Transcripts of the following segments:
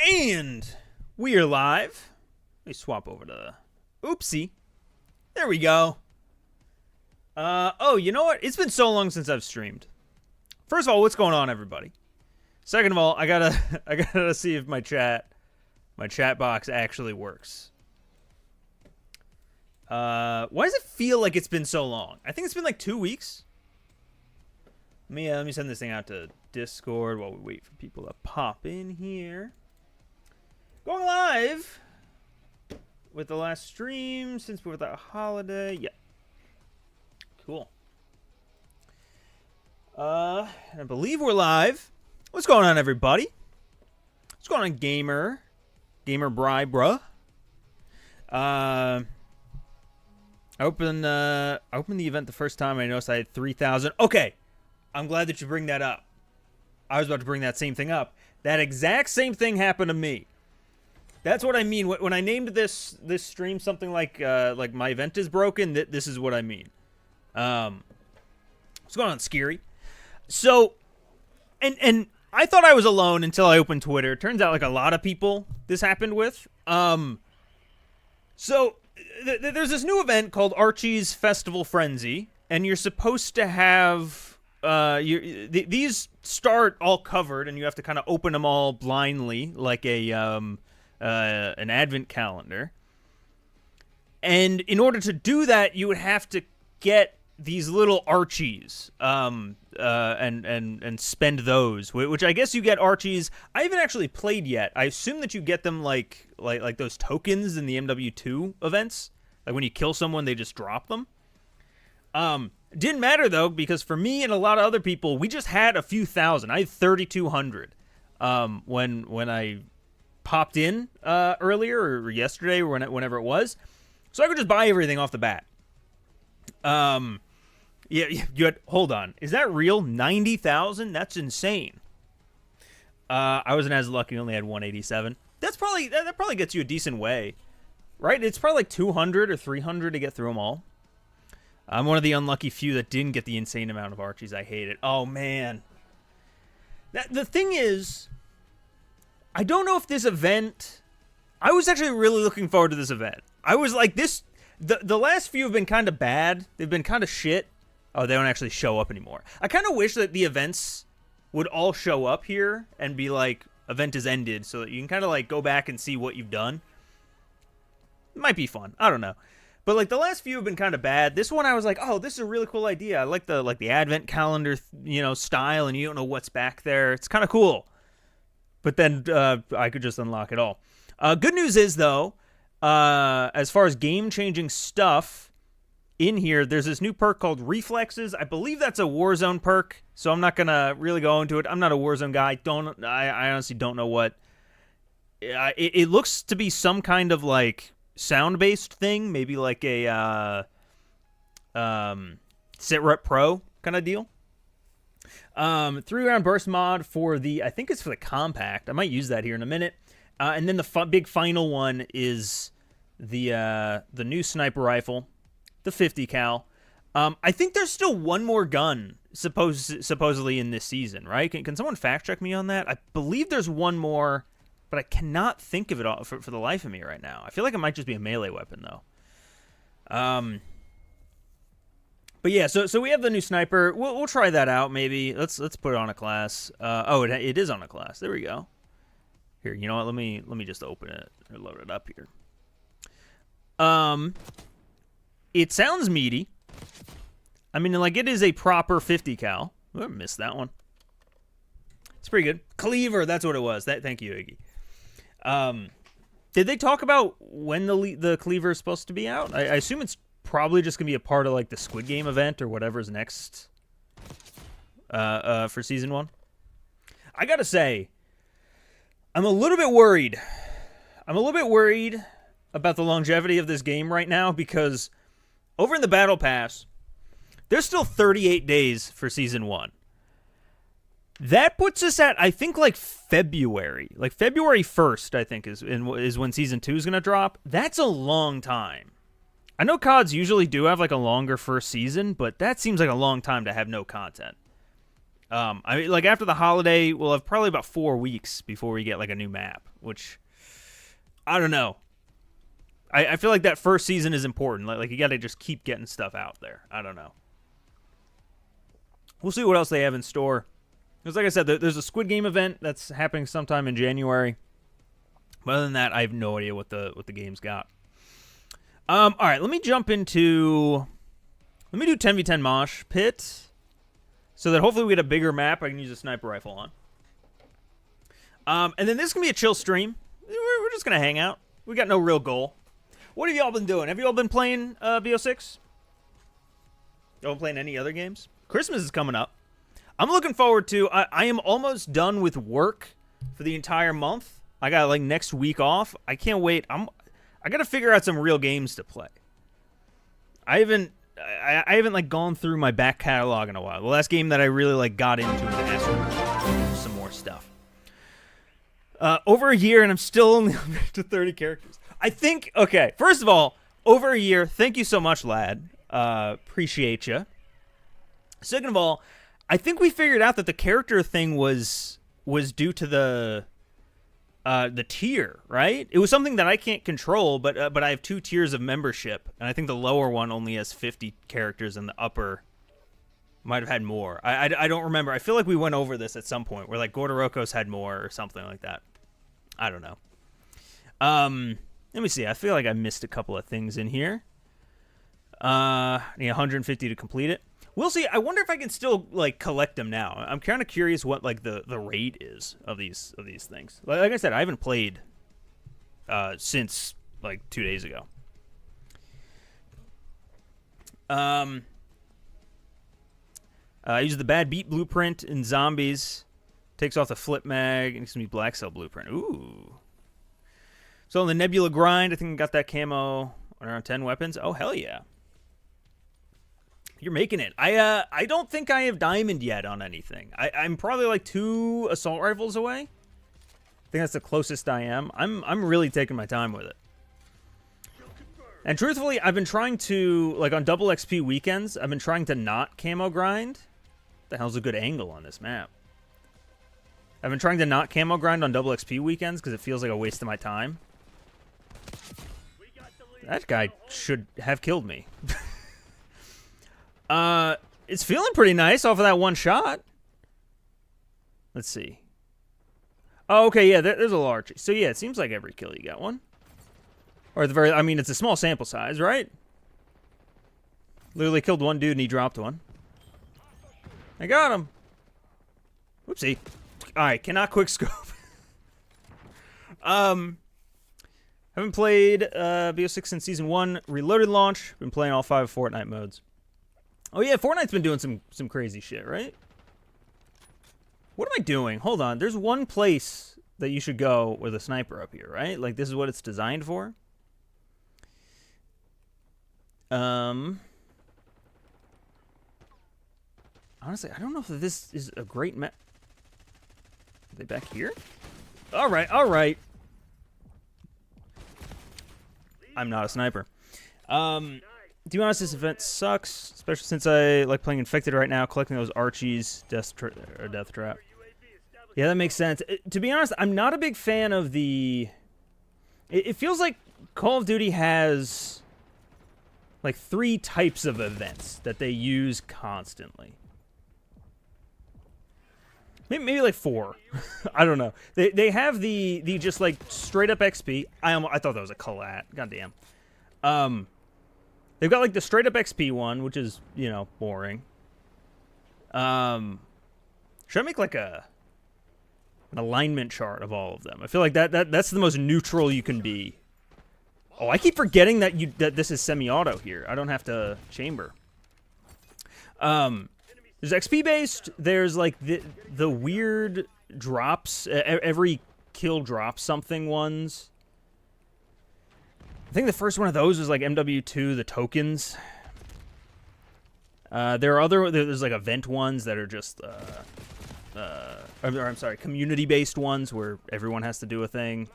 And we are live. Let me swap over to Oopsie. There we go. Oh, you know what? It's been so long since I've streamed. First of all, what's going on, everybody? Second of all, I gotta see if my chat box actually works. Why does it feel like it's been so long? I think it's been like 2 weeks. Let me send this thing out to Discord while we wait for people to pop in here. Going live with the last stream since we're without a holiday. Yeah. Cool. I believe we're live. What's going on, everybody? What's going on, gamer? Gamer Bri, bruh. I opened the event the first time. I noticed I had 3,000. Okay. I'm glad that you bring that up. I was about to bring that same thing up. That exact same thing happened to me. That's what I mean. When I named this stream something like my event is broken, this is what I mean. What's going on, Scary? So, and I thought I was alone until I opened Twitter. Turns out, like, a lot of people this happened with. So, there's this new event called Archie's Festival Frenzy, and you're supposed to have... these start all covered, and you have to kind of open them all blindly, like an advent calendar. And in order to do that, you would have to get these little Archies, and spend those. Which I guess you get Archies. I haven't actually played yet. I assume that you get them like those tokens in the MW2 events. Like when you kill someone, they just drop them. Didn't matter, though, because for me and a lot of other people, we just had a few thousand. I had 3,200 when I popped in earlier or yesterday or whenever it was. So I could just buy everything off the bat. Yeah, you had, hold on. Is that real? 90,000? That's insane. I wasn't as lucky, only had 187. That probably gets you a decent way. Right? It's probably like 200 or 300 to get through them all. I'm one of the unlucky few that didn't get the insane amount of Archies. I hate it. Oh, man. The thing is, I don't know if this event... I was actually really looking forward to this event. I was like, this... The last few have been kind of bad. They've been kind of shit. Oh, they don't actually show up anymore. I kind of wish that the events would all show up here and be like, event is ended, so that you can kind of like go back and see what you've done. Might be fun. I don't know. But like the last few have been kind of bad. This one I was like, oh, this is a really cool idea. I like the advent calendar, style, and you don't know what's back there. It's kind of cool. But then I could just unlock it all. Good news is, though, as far as game-changing stuff in here, there's this new perk called Reflexes. I believe that's a Warzone perk, so I'm not going to really go into it. I'm not a Warzone guy. I honestly don't know what... It looks to be some kind of, like, sound-based thing, maybe like a Sitrep Pro kind of deal. 3-round burst mod for I think it's for the compact. I might use that here in a minute. And then the big final one is the new sniper rifle, the 50 cal. I think there's still one more gun supposedly in this season, right? Can someone fact check me on that? I believe there's one more, but I cannot think of it all for the life of me right now. I feel like it might just be a melee weapon, though. But yeah, so we have the new sniper. We'll try that out, maybe. Let's put it on a class. It is on a class. There we go. Here, you know what? Let me just open it or load it up here. It sounds meaty. I mean, like, it is a proper 50 cal. Oh, I missed that one. It's pretty good. Cleaver, that's what it was. Thank you, Iggy. Did they talk about when the Cleaver is supposed to be out? I assume it's probably just gonna be a part of like the Squid Game event or whatever's next for season 1. I gotta say, I'm a little bit worried. About the longevity of this game right now because over in the Battle Pass, there's still 38 days for season 1. That puts us at, I think, like February. Like February 1st, I think, is when season 2 is going to drop. That's a long time. I know CODs usually do have like a longer first season, but that seems like a long time to have no content. I mean, like after the holiday, we'll have probably about 4 weeks before we get like a new map, which I don't know. I feel like that first season is important. Like you got to just keep getting stuff out there. I don't know. We'll see what else they have in store. Because like I said, there's a Squid Game event that's happening sometime in January. But other than that, I have no idea what the game's got. All right, let me jump into... Let me do 10v10 Mosh Pit. So that hopefully we get a bigger map I can use a sniper rifle on. And then this is going to be a chill stream. We're just going to hang out. We got no real goal. What have y'all been doing? Have you all been playing BO6? Y'all been playing any other games? Christmas is coming up. I'm looking forward to... I am almost done with work for the entire month. I got like next week off. I can't wait. I got to figure out some real games to play. I haven't like gone through my back catalog in a while. The last game that I really like got into and asked some more stuff. Over a year and I'm still only up to 30 characters. I think, okay, first of all, over a year, thank you so much, lad. Appreciate you. Second of all, I think we figured out that the character thing was due to the tier, right? It was something that I can't control, but I have 2 tiers of membership, and I think the lower one only has 50 characters, and the upper might have had more. I don't remember. I feel like we went over this at some point, where like Gordorokos had more or something like that. I don't know. Let me see. I feel like I missed a couple of things in here. I need 150 to complete it. We'll see. I wonder if I can still like collect them now. I'm kind of curious what like the rate is of these things. Like I said, I haven't played since like 2 days ago. I use the bad beat blueprint in zombies. Takes off the flip mag and gives me black cell blueprint. Ooh. So in the Nebula grind, I think I got that camo around 10 weapons. Oh hell yeah. You're making it. I don't think I have diamond yet on anything. I'm probably like 2 assault rifles away. I think that's the closest I am. I'm really taking my time with it. And truthfully, I've been trying to, like on double XP weekends, I've been trying to not camo grind. What the hell's a good angle on this map? I've been trying to not camo grind on double XP weekends because it feels like a waste of my time. That guy should have killed me. It's feeling pretty nice off of that one shot. Let's see. Oh, okay, yeah, there's a large. So yeah, it seems like every kill you got one. Or at the very, I mean, it's a small sample size, right? Literally killed one dude and he dropped one. I got him. Whoopsie. All right, cannot quick scope. Haven't played BO6 since Season 1. Reloaded launch. Been playing all 5 Fortnite modes. Oh, yeah, Fortnite's been doing some crazy shit, right? What am I doing? Hold on. There's one place that you should go with a sniper up here, right? Like, this is what it's designed for. Honestly, I don't know if this is a great map. Are they back here? All right, all right. I'm not a sniper. To be honest, this event sucks, especially since I like playing Infected right now, collecting those Archies, Death Trap. Yeah, that makes sense. To be honest, I'm not a big fan of the... It feels like Call of Duty has like 3 types of events that they use constantly. Maybe like 4. I don't know. They have the just like straight up XP. I thought that was a collat. Goddamn. They've got like the straight up XP one, which is, you know, boring. Should I make like an alignment chart of all of them? I feel like that's the most neutral you can be. Oh, I keep forgetting that this is semi-auto here. I don't have to chamber. There's XP based. There's like the weird drops. Every kill drops something ones. I think the first one of those was like MW2, the tokens. There are there's like event ones that are just I'm sorry, community based ones where everyone has to do a thing.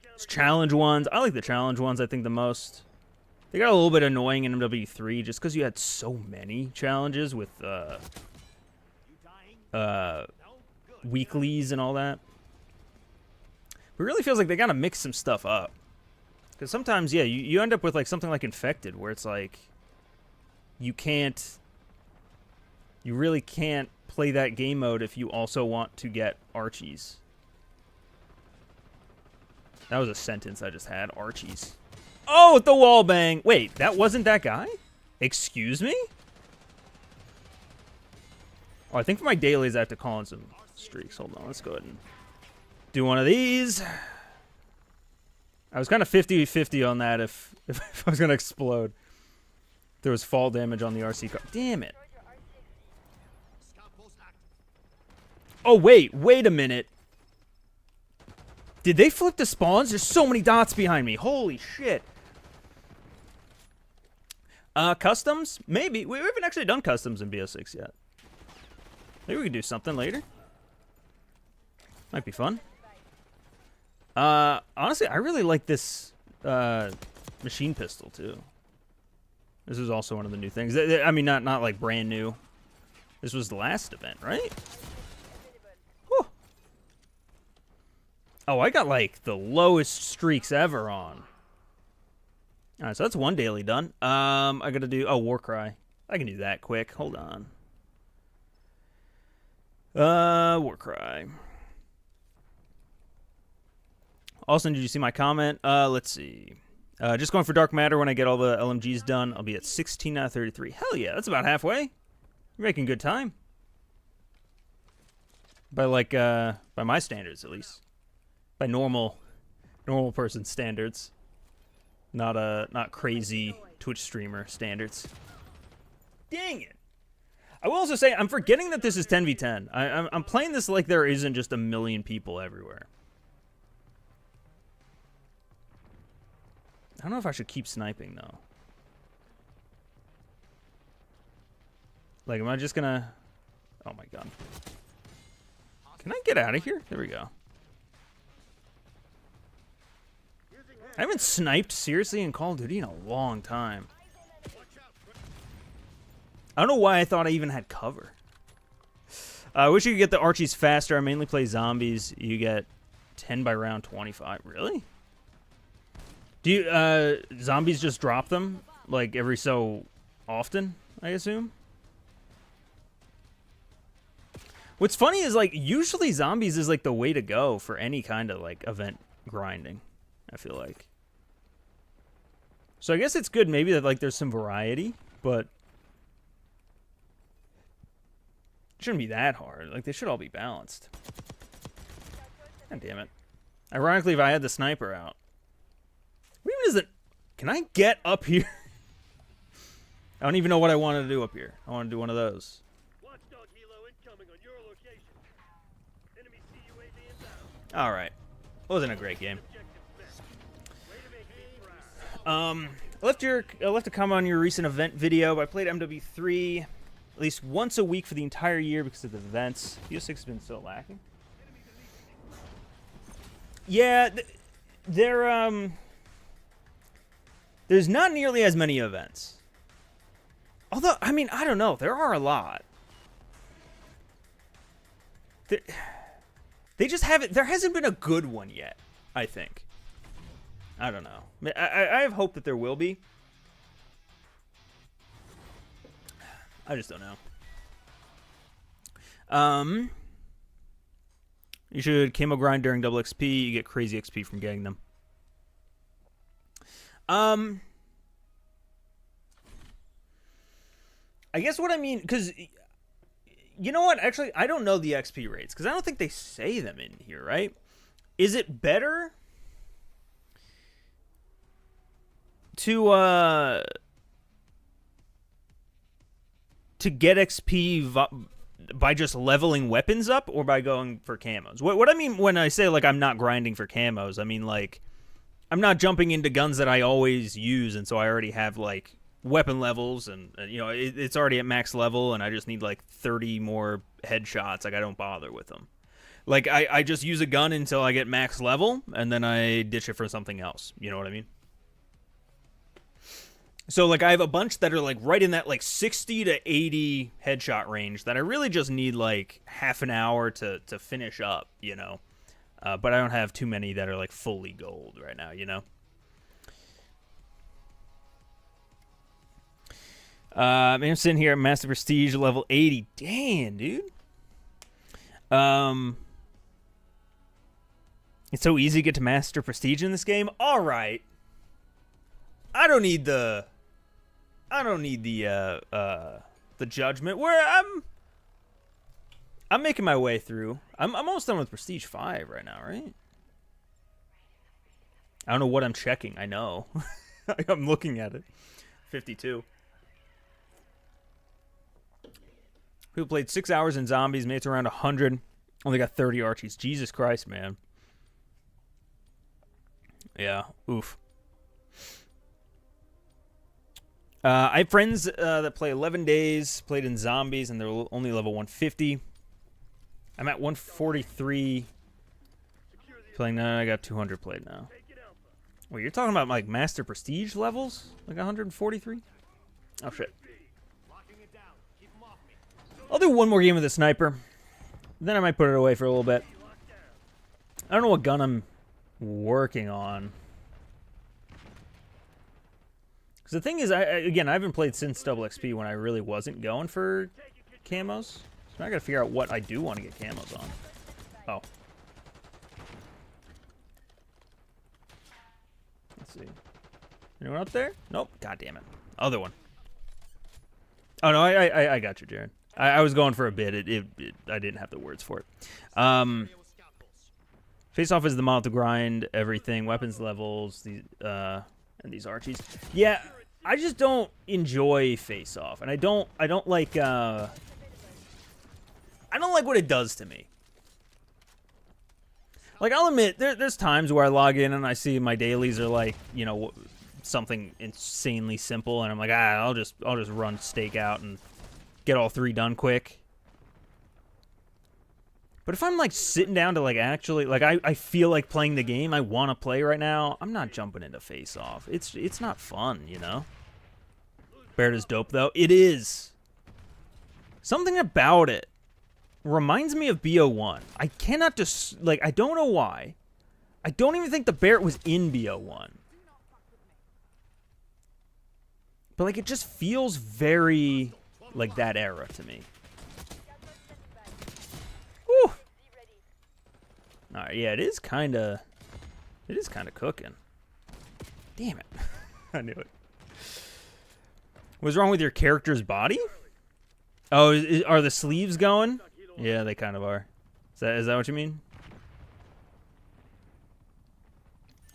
There's challenge ones. I like the challenge ones, I think, the most. They got a little bit annoying in MW3 just because you had so many challenges with weeklies and all that. But it really feels like they gotta mix some stuff up. Because sometimes, yeah, you end up with like something like Infected, where it's like you really can't play that game mode if you also want to get Archies. That was a sentence I just had. Archies. Oh, the wall bang. Wait, that wasn't that guy? Excuse me? Oh, I think for my dailies I have to call in some streaks. Hold on, let's go ahead and do one of these. I was kind of 50-50 on that if I was going to explode. There was fall damage on the RC car. Damn it. Oh, wait a minute. Did they flip the spawns? There's so many dots behind me. Holy shit. Customs? Maybe. We haven't actually done customs in BO6 yet. Maybe we could do something later. Might be fun. Honestly, I really like this machine pistol, too. This is also one of the new things. I mean, not like brand new. This was the last event, right? Whew. Oh, I got like the lowest streaks ever on. All right, so that's one daily done. I gotta do Warcry. I can do that quick. Hold on. Warcry. Austin, did you see my comment? Let's see. Just going for Dark Matter when I get all the LMGs done. I'll be at 16 out of 33. Hell yeah, that's about halfway. You're making good time. By my standards at least. By normal person standards. Not crazy Twitch streamer standards. Dang it. I will also say I'm forgetting that this is 10v10. I'm playing this like there isn't just a million people everywhere. I don't know if I should keep sniping, though. Like, am I just gonna... Oh, my God. Can I get out of here? There we go. I haven't sniped, seriously, in Call of Duty in a long time. I don't know why I thought I even had cover. I wish you could get the Archies faster. I mainly play zombies. You get 10 by round 25. Really? Do you, zombies just drop them, like, every so often, I assume? What's funny is, like, usually zombies is, like, the way to go for any kind of, like, event grinding, I feel like. So I guess it's good maybe that, like, there's some variety, but it shouldn't be that hard. Like, they should all be balanced. God damn it. Ironically, if I had the sniper out. What even is it? Can I get up here? I don't even know what I wanted to do up here. I want to do one of those. Watchdog helo incoming on your location. Enemy CUAV inbound. All right. Wasn't a great game. I left a comment on your recent event video. I played MW3 at least once a week for the entire year because of the events. BO6 has been so lacking. Yeah, there's not nearly as many events. Although, I mean, I don't know. There are a lot. They just haven't... There hasn't been a good one yet, I think. I don't know. I have hope that there will be. I just don't know. You should camo grind during double XP. You get crazy XP from getting them. I guess what I mean, because you know what? Actually, I don't know the XP rates because I don't think they say them in here, right? Is it better to get XP by just leveling weapons up or by going for camos? What I mean when I say like I'm not grinding for camos, I mean like I'm not jumping into guns that I always use, and so I already have like weapon levels, and you know it's already at max level, and I just need like 30 more headshots. Like I don't bother with them. Like I just use a gun until I get max level, and then I ditch it for something else. You know what I mean? So, like, I have a bunch that are, like, right in that, like, 60 to 80 headshot range that I really just need, like, half an hour to finish up, you know? But I don't have too many that are, like, fully gold right now, you know? I'm sitting here at Master Prestige level 80. Damn, dude. It's so easy to get to Master Prestige in this game. All right. I don't need the judgment. Where I'm making my way through. I'm almost done with Prestige 5 right now, right? I don't know what I'm checking. I know. I'm looking at it. 52. People played 6 hours in Zombies, made it to around 100. Only got 30 Archies. Jesus Christ, man. Yeah, oof. I have friends that play 11 days, played in Zombies, and they're only level 150. I'm at 143. Playing now, I got 200 played now. Wait, you're talking about like Master Prestige levels? Like 143? Oh, shit. I'll do one more game with the sniper. Then I might put it away for a little bit. I don't know what gun I'm working on. Because the thing is, again, I haven't played since Double XP when I really wasn't going for camos. So now I gotta figure out what I do want to get camos on. Oh. Let's see. Anyone up there? Nope. God damn it. Other one. Oh, no, I got you, Jared. I was going for a bit. I didn't have the words for it. Face Off is the model to grind everything, weapons levels, these and these Archies. Yeah, I just don't enjoy Face Off, and I don't like what it does to me. Like, I'll admit, there's times where I log in and I see my dailies are like, you know, something insanely simple, and I'm like, I'll just run Stakeout and get all 3 done quick. But if I'm like sitting down to like actually like I feel like playing the game I want to play right now, I'm not jumping into Face Off. It's not fun, you know. Barrett is dope though. It is. Something about it reminds me of BO1. I cannot just like I don't know why. I don't even think the Barrett was in BO1. But like it just feels very like that era to me. Woo! Alright, yeah, it is kinda cooking. Damn it. I knew it. What's wrong with your character's body? Oh, are the sleeves going? Yeah, they kind of are. Is that what you mean?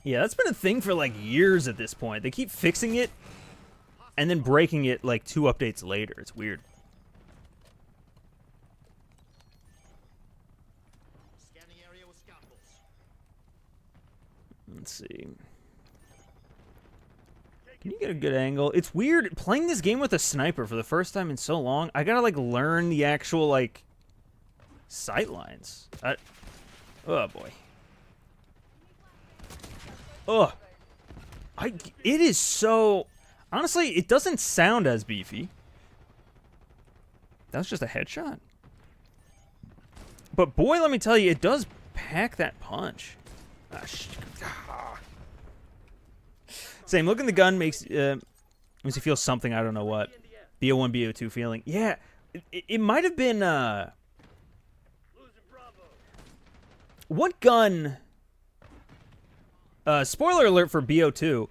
Yeah, that's been a thing for like years at this point. They keep fixing it and then breaking it like 2 updates later. It's weird. Let's see. Can you get a good angle? It's weird playing this game with a sniper for the first time in so long. I gotta like learn the actual like sight lines. Oh boy. Oh. It is so. Honestly, it doesn't sound as beefy. That's just a headshot. But boy, let me tell you, it does pack that punch. Same. Looking the gun makes you feel something. I don't know what. BO1, BO2 feeling. Yeah, it might have been. What gun? Spoiler alert for BO2.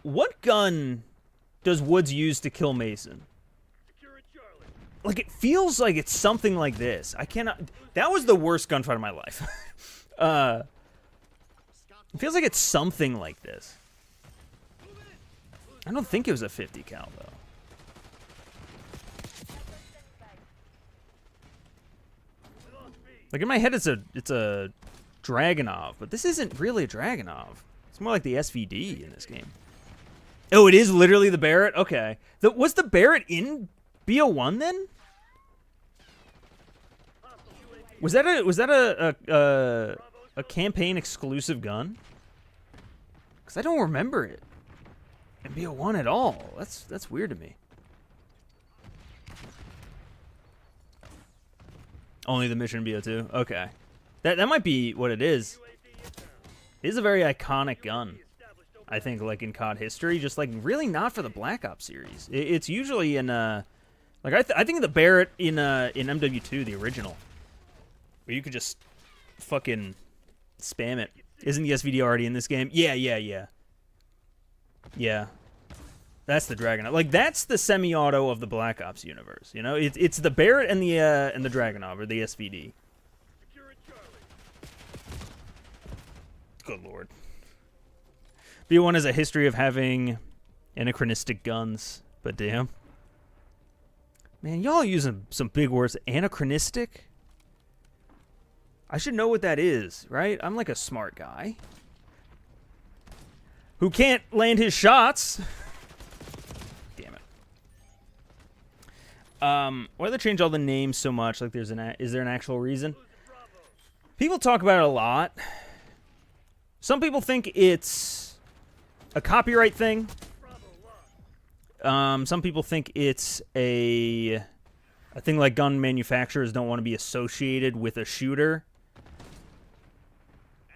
What gun does Woods use to kill Mason? Like, it feels like it's something like this. I cannot. That was the worst gunfight of my life. It feels like it's something like this. I don't think it was a 50 cal though. Like in my head, it's a Dragunov, but this isn't really a Dragunov. It's more like the SVD in this game. Oh, it is literally the Barrett. Okay, was the Barrett in BO1 then? Was that a campaign exclusive gun? Because I don't remember it. in BO1 at all. That's weird to me. Only the mission in BO2? Okay. That might be what it is. It is a very iconic gun, I think, like in COD history. Just like really not for the Black Ops series. It's usually in like I think of the Barrett in MW2, the original, where you could just fucking spam it. Isn't the SVD already in this game? Yeah. That's the Dragunov. Like that's the semi-auto of the Black Ops universe. You know, it's the Barrett and the Dragunov, or the SVD. Good lord. B1 has a history of having anachronistic guns, but damn. Man, y'all using some big words. Anachronistic? I should know what that is, right? I'm like a smart guy who can't land his shots. Damn it. Why do they change all the names so much? Like, is there an actual reason? People talk about it a lot. Some people think it's a copyright thing. Some people think it's a thing like gun manufacturers don't want to be associated with a shooter.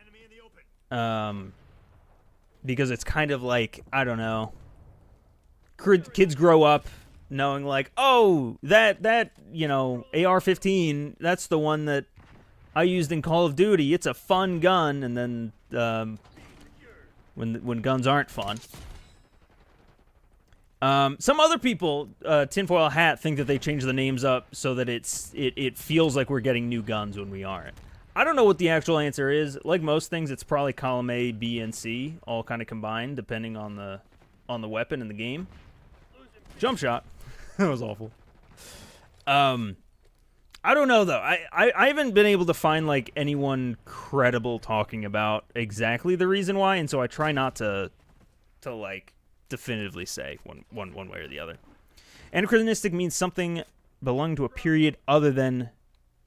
Enemy in the open. Because it's kind of like, I don't know. Kids grow up knowing like, oh, that you know, AR-15, that's the one that I used in Call of Duty. It's a fun gun, and then when guns aren't fun. Some other people, tinfoil hat, think that they change the names up so that it feels like we're getting new guns when we aren't. I don't know what the actual answer is. Like most things, it's probably column A, B, and C, all kind of combined, depending on the weapon in the game. Jump shot. That was awful. I don't know though. I haven't been able to find like anyone credible talking about exactly the reason why, and so I try not to like definitively say one way or the other. Anachronistic means something belonging to a period other than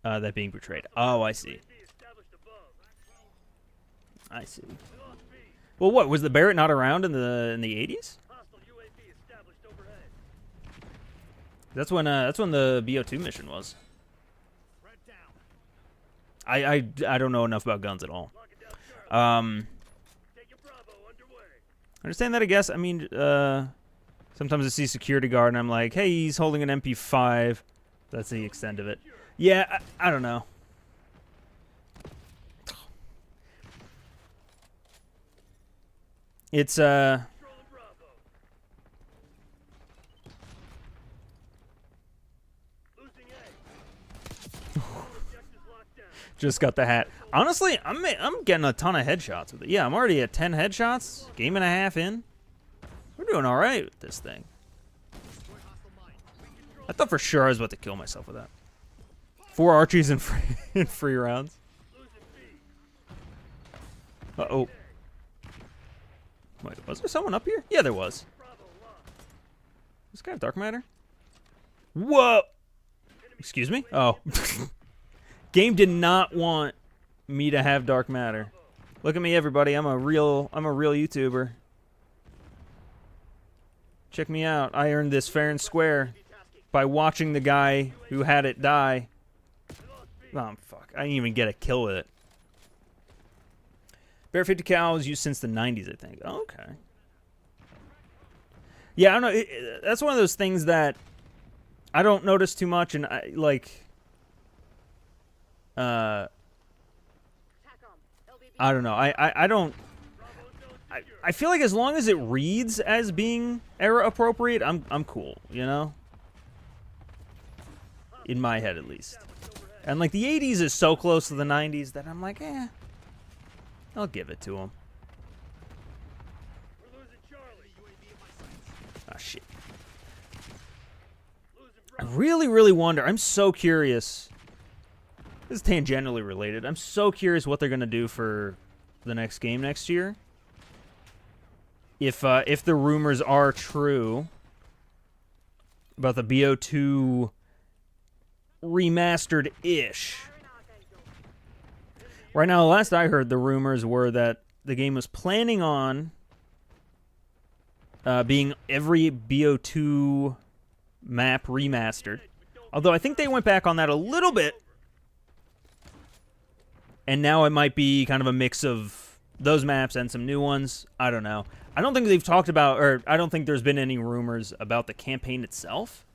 that being portrayed. Oh, I see. I see. Well, what was the Barrett not around in the 80s? That's when the BO2 mission was. I don't know enough about guns at all. Understand that, I guess. I mean, sometimes I see security guard and I'm like, hey, he's holding an MP5. That's the extent of it. Yeah, I don't know. It's just got the hat. Honestly, I'm getting a ton of headshots with it. Yeah, I'm already at 10 headshots. Game and a half in. We're doing all right with this thing. I thought for sure I was about to kill myself with that. 4 Archies in free rounds. Uh-oh. Wait, was there someone up here? Yeah, there was. This guy have dark matter? Whoa! Excuse me? Oh. Game did not want me to have dark matter. Look at me, everybody. I'm a real YouTuber. Check me out. I earned this fair and square by watching the guy who had it die. Oh, fuck. I didn't even get a kill with it. Bear 50 cal is used since the 90s, I think. Oh, okay. Yeah, I don't know. That's one of those things that I don't notice too much, and I like. I don't know. I don't. I feel like as long as it reads as being era appropriate, I'm cool. You know. In my head, at least. And like the 80s is so close to the 90s that I'm like, eh. I'll give it to him. Ah, shit. I really wonder. I'm so curious. This is tangentially related. I'm so curious what they're going to do for the next game next year. If the rumors are true about the BO2 remastered-ish. Right now, the last I heard, the rumors were that the game was planning on being every BO2 map remastered. Although I think they went back on that a little bit. And now it might be kind of a mix of those maps and some new ones. I don't know. I don't think they've talked about, or I don't think there's been any rumors about the campaign itself.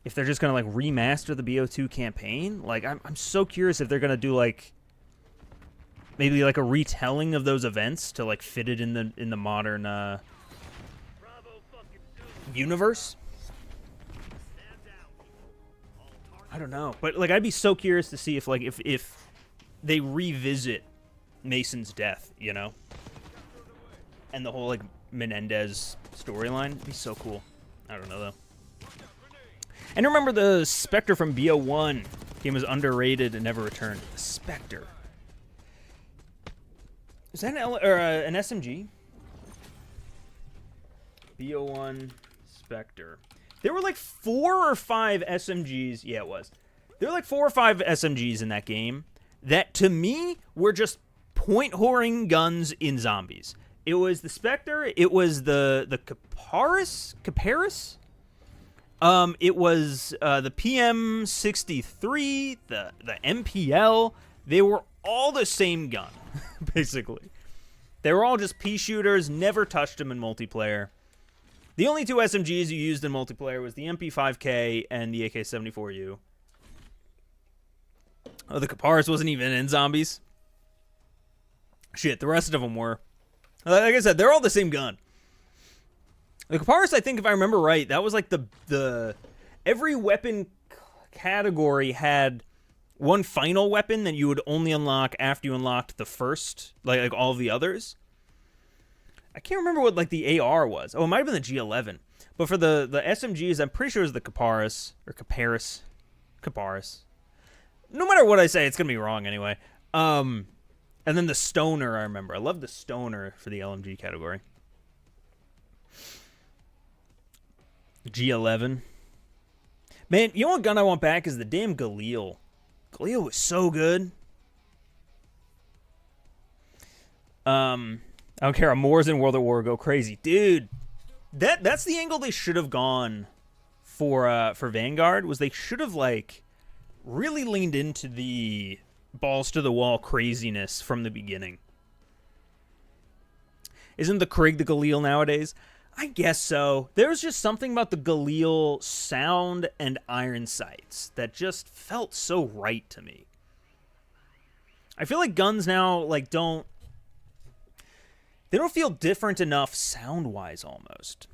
If they're just going to, like, remaster the BO2 campaign. Like, I'm so curious if they're going to do, like, maybe, like, a retelling of those events to, like, fit it in the modern universe. I don't know. But, like, I'd be so curious to see if, like, if they revisit Mason's death, you know? And the whole, like, Menendez storyline. It'd be so cool. I don't know, though. And remember the Spectre from BO1. Game was underrated and never returned. The Spectre. Is that an SMG? BO1 Spectre. There were like 4 or 5 SMGs. Yeah, it was. There were like 4 or 5 SMGs in that game that, to me, were just point-whoring guns in zombies. It was the Spectre. It was the Caparis? It was the PM63, the MPL. They were all the same gun, basically. They were all just pea shooters, never touched them in multiplayer. The only 2 SMGs you used in multiplayer was the MP5K and the AK-74U. Oh, the Caparis wasn't even in zombies. Shit, the rest of them were. Like I said, they're all the same gun. The Caparis, I think, if I remember right, that was like the every weapon category had one final weapon that you would only unlock after you unlocked the first, like all of the others. I can't remember what, like, the AR was. Oh, it might have been the G11. But for the SMGs, I'm pretty sure it was the Caparis. Or Caparis. No matter what I say, it's going to be wrong anyway. And then the Stoner, I remember. I love the Stoner for the LMG category. G11. Man, you know what gun I want back is the damn Galil. Galil was so good. I don't care. Moors in World at War go crazy, dude. That's the angle they should have gone for Vanguard. Was they should have, like, really leaned into the balls to the wall craziness from the beginning. Isn't the Krig the Galil nowadays? I guess so. There's just something about the Galil sound and iron sights that just felt so right to me. I feel like guns now, like, they don't feel different enough sound-wise, almost.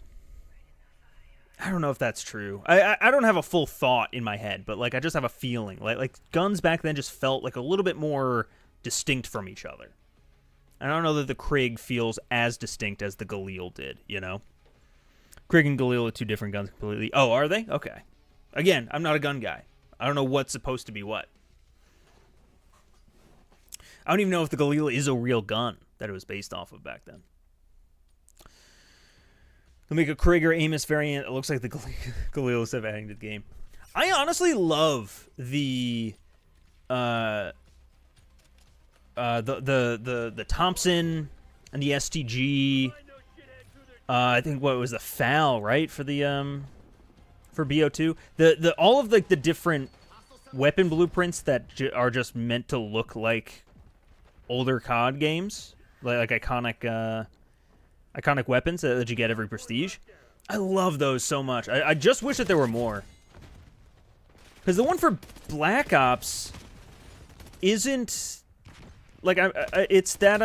I don't know if that's true. I don't have a full thought in my head, but, like, I just have a feeling. Like guns back then just felt, like, a little bit more distinct from each other. I don't know that the Krig feels as distinct as the Galil did, you know? Krig and Galil are 2 different guns completely. Oh, are they? Okay. Again, I'm not a gun guy. I don't know what's supposed to be what. I don't even know if the Galil is a real gun that it was based off of back then. They'll make a Krig or Amos variant. It looks like the Galil is adding to the game. I honestly love the Thompson and the STG. I think what was the FAL, right, for the for BO2. The all of, like, the different weapon blueprints that are just meant to look like older COD games, like iconic weapons that you get every Prestige. I love those so much. I just wish that there were more. Because the one for Black Ops isn't, like, it's that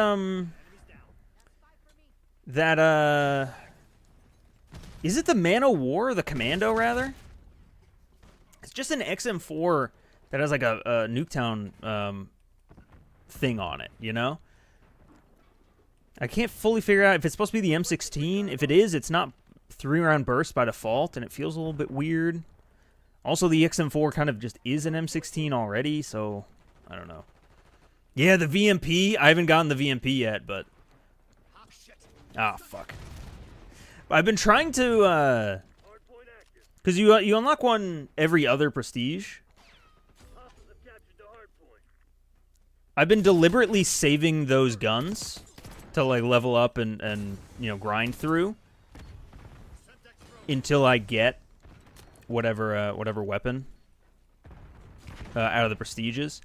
is it the Man of War, the Commando, rather? It's just an XM4 that has, like, a Nuketown thing on it, you know? I can't fully figure out if it's supposed to be the M16. If it is, it's not 3-round burst by default, and it feels a little bit weird. Also, the XM4 kind of just is an M16 already, so I don't know. Yeah, the VMP. I haven't gotten the VMP yet, but... Ah, fuck. I've been trying to, because you unlock one every other Prestige. I've been deliberately saving those guns to, like, level up and you know, grind through. until I get whatever weapon out of the prestiges.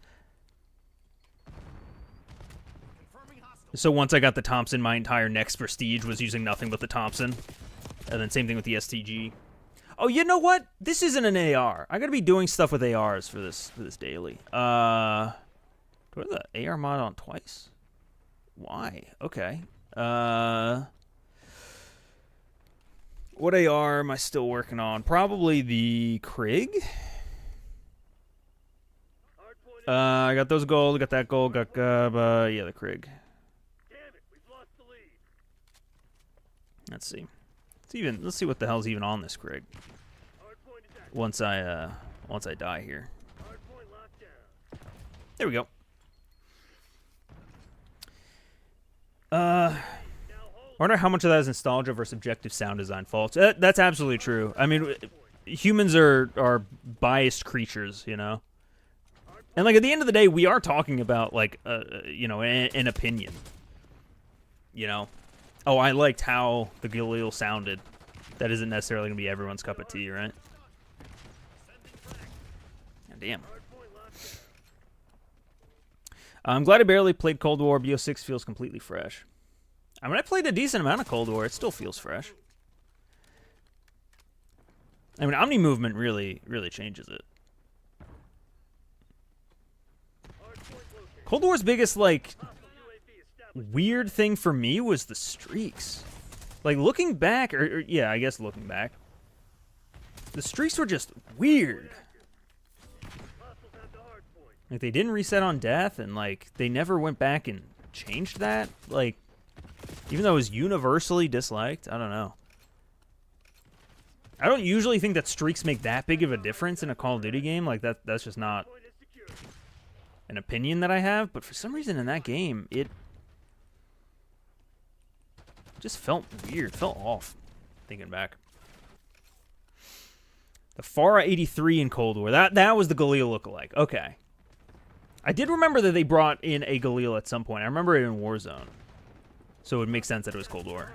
So once I got the Thompson, my entire next prestige was using nothing but the Thompson. And then same thing with the STG. Oh, you know what? This isn't an AR. I gotta be doing stuff with ARs for this daily. Do I have the AR mod on twice? Why? Okay. What AR am I still working on? Probably the Krig. I got those gold, got that gold, got yeah, the Krig. Damn it, we've lost the lead. Let's see. Let's see what the hell's even on this Krig. Once I die here. There we go. I wonder how much of that is nostalgia versus objective sound design faults. That's absolutely true. I mean, humans are biased creatures, you know. And like at the end of the day, we are talking about like you know, an opinion. You know, oh, I liked how the Galil sounded. That isn't necessarily gonna be everyone's cup of tea, right? God damn. I'm glad I barely played Cold War. BO6 feels completely fresh. I mean, I played a decent amount of Cold War. It still feels fresh. I mean, Omni movement really changes it. Cold War's biggest, like, weird thing for me was the streaks. Like, looking back, or yeah, I guess looking back, the streaks were just weird. Like, they didn't reset on death, and, like, they never went back and changed that. Like, even though it was universally disliked, I don't know. I don't usually think that streaks make that big of a difference in a Call of Duty game. Like, that's just not an opinion that I have. But for some reason in that game, it just felt weird, felt off, thinking back. The Farah 83 in Cold War, that was the Galil lookalike. Okay. I did remember that they brought in a Galil at some point. I remember it in Warzone. So it would make sense that it was Cold War.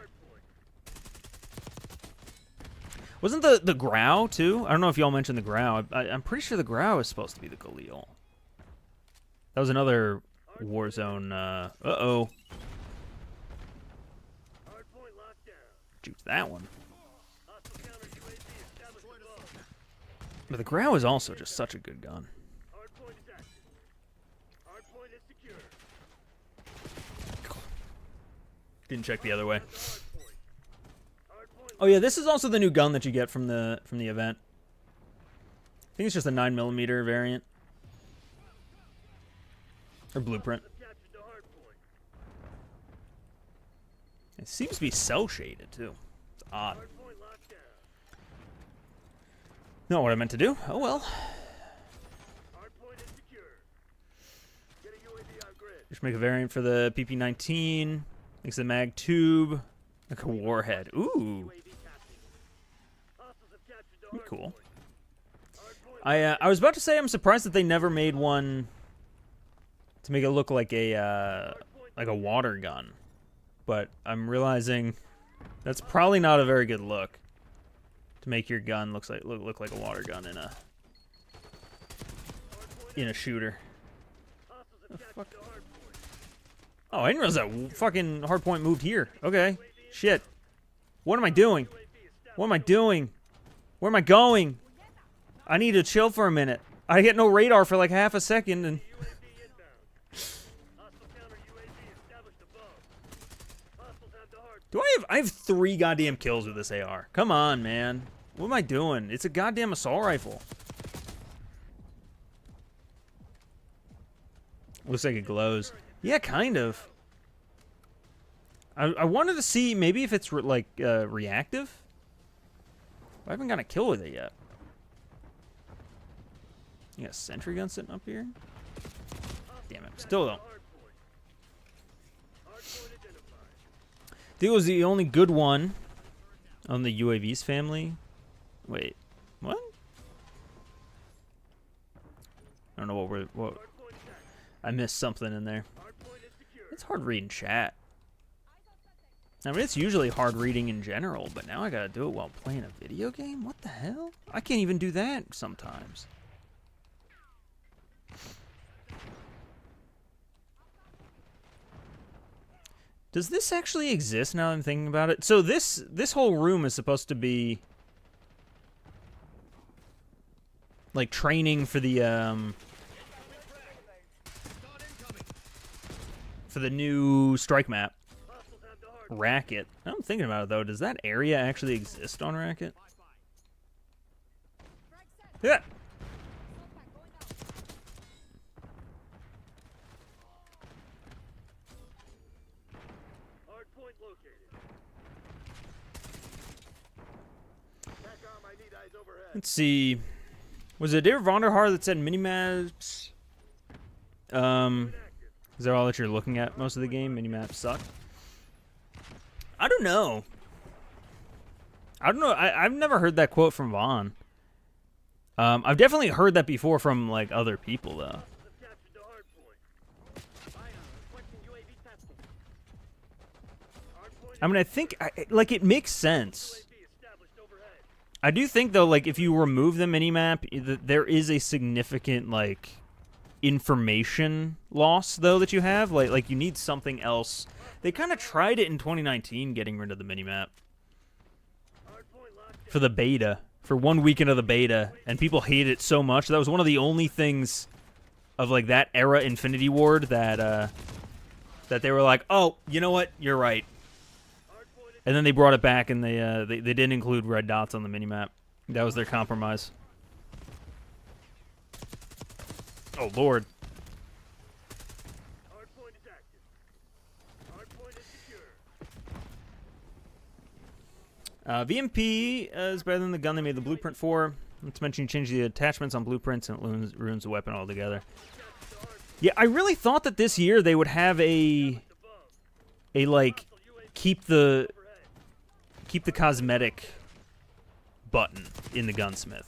Wasn't the Grau, too? I don't know if y'all mentioned the Grau. I'm pretty sure the Grau is supposed to be the Galil. That was another Warzone, uh-oh. Juke that one. But the Grau is also just such a good gun. Didn't check the other way. Oh yeah, this is also the new gun that you get from the event. I think it's just a 9mm variant. Or blueprint. It seems to be cell shaded too. It's odd. Not what I meant to do. Oh well. Just make a variant for the PP-19. Makes a mag tube. Like a warhead. Ooh. Pretty cool. I was about to say I'm surprised that they never made one to make it look like a water gun. But I'm realizing that's probably not a very good look. To make your gun look like a water gun in a shooter. The fuck? Oh, I didn't realize that fucking hardpoint moved here. Okay. Shit. What am I doing? What am I doing? Where am I going? I need to chill for a minute. I get no radar for like half a second and... I have 3 goddamn kills with this AR. Come on, man. What am I doing? It's a goddamn assault rifle. Looks like it glows. Yeah, kind of. I wanted to see maybe if it's reactive. I haven't got a kill with it yet. You got a sentry gun sitting up here? Damn it. Still don't. I think it was the only good one on the UAVs family. Wait. What? I don't know what I missed something in there. It's hard reading chat. I mean, it's usually hard reading in general, but now I gotta do it while playing a video game? What the hell? I can't even do that sometimes. Does this actually exist now that I'm thinking about it? So this whole room is supposed to be like training for the new strike map. Racket. I'm thinking about it though. Does that area actually exist on Racket? Yeah. Hardpoint located. TACOM, I need eyes overhead. Let's see. Was it David Vonderhaar that said minimaps? Is that all that you're looking at most of the game? Minimaps suck. I don't know. I've never heard that quote from Vaughn. I've definitely heard that before from like other people though. I mean, I think like it makes sense. I do think though, like if you remove the minimap, there is a significant like information loss though that you have. Like you need something else. They kind of tried it in 2019, getting rid of the minimap for the beta, for 1 weekend of the beta, and people hated it so much. That was one of the only things of like that era Infinity Ward that that they were like, oh, you know what, you're right. And then they brought it back, and they didn't include red dots on the minimap. That was their compromise. Oh Lord. Hardpoint is active. Hardpoint is secure. VMP is better than the gun they made the blueprint for. Let's mention you change the attachments on blueprints and it ruins the weapon altogether. Yeah, I really thought that this year they would have a like keep the cosmetic button in the gunsmith.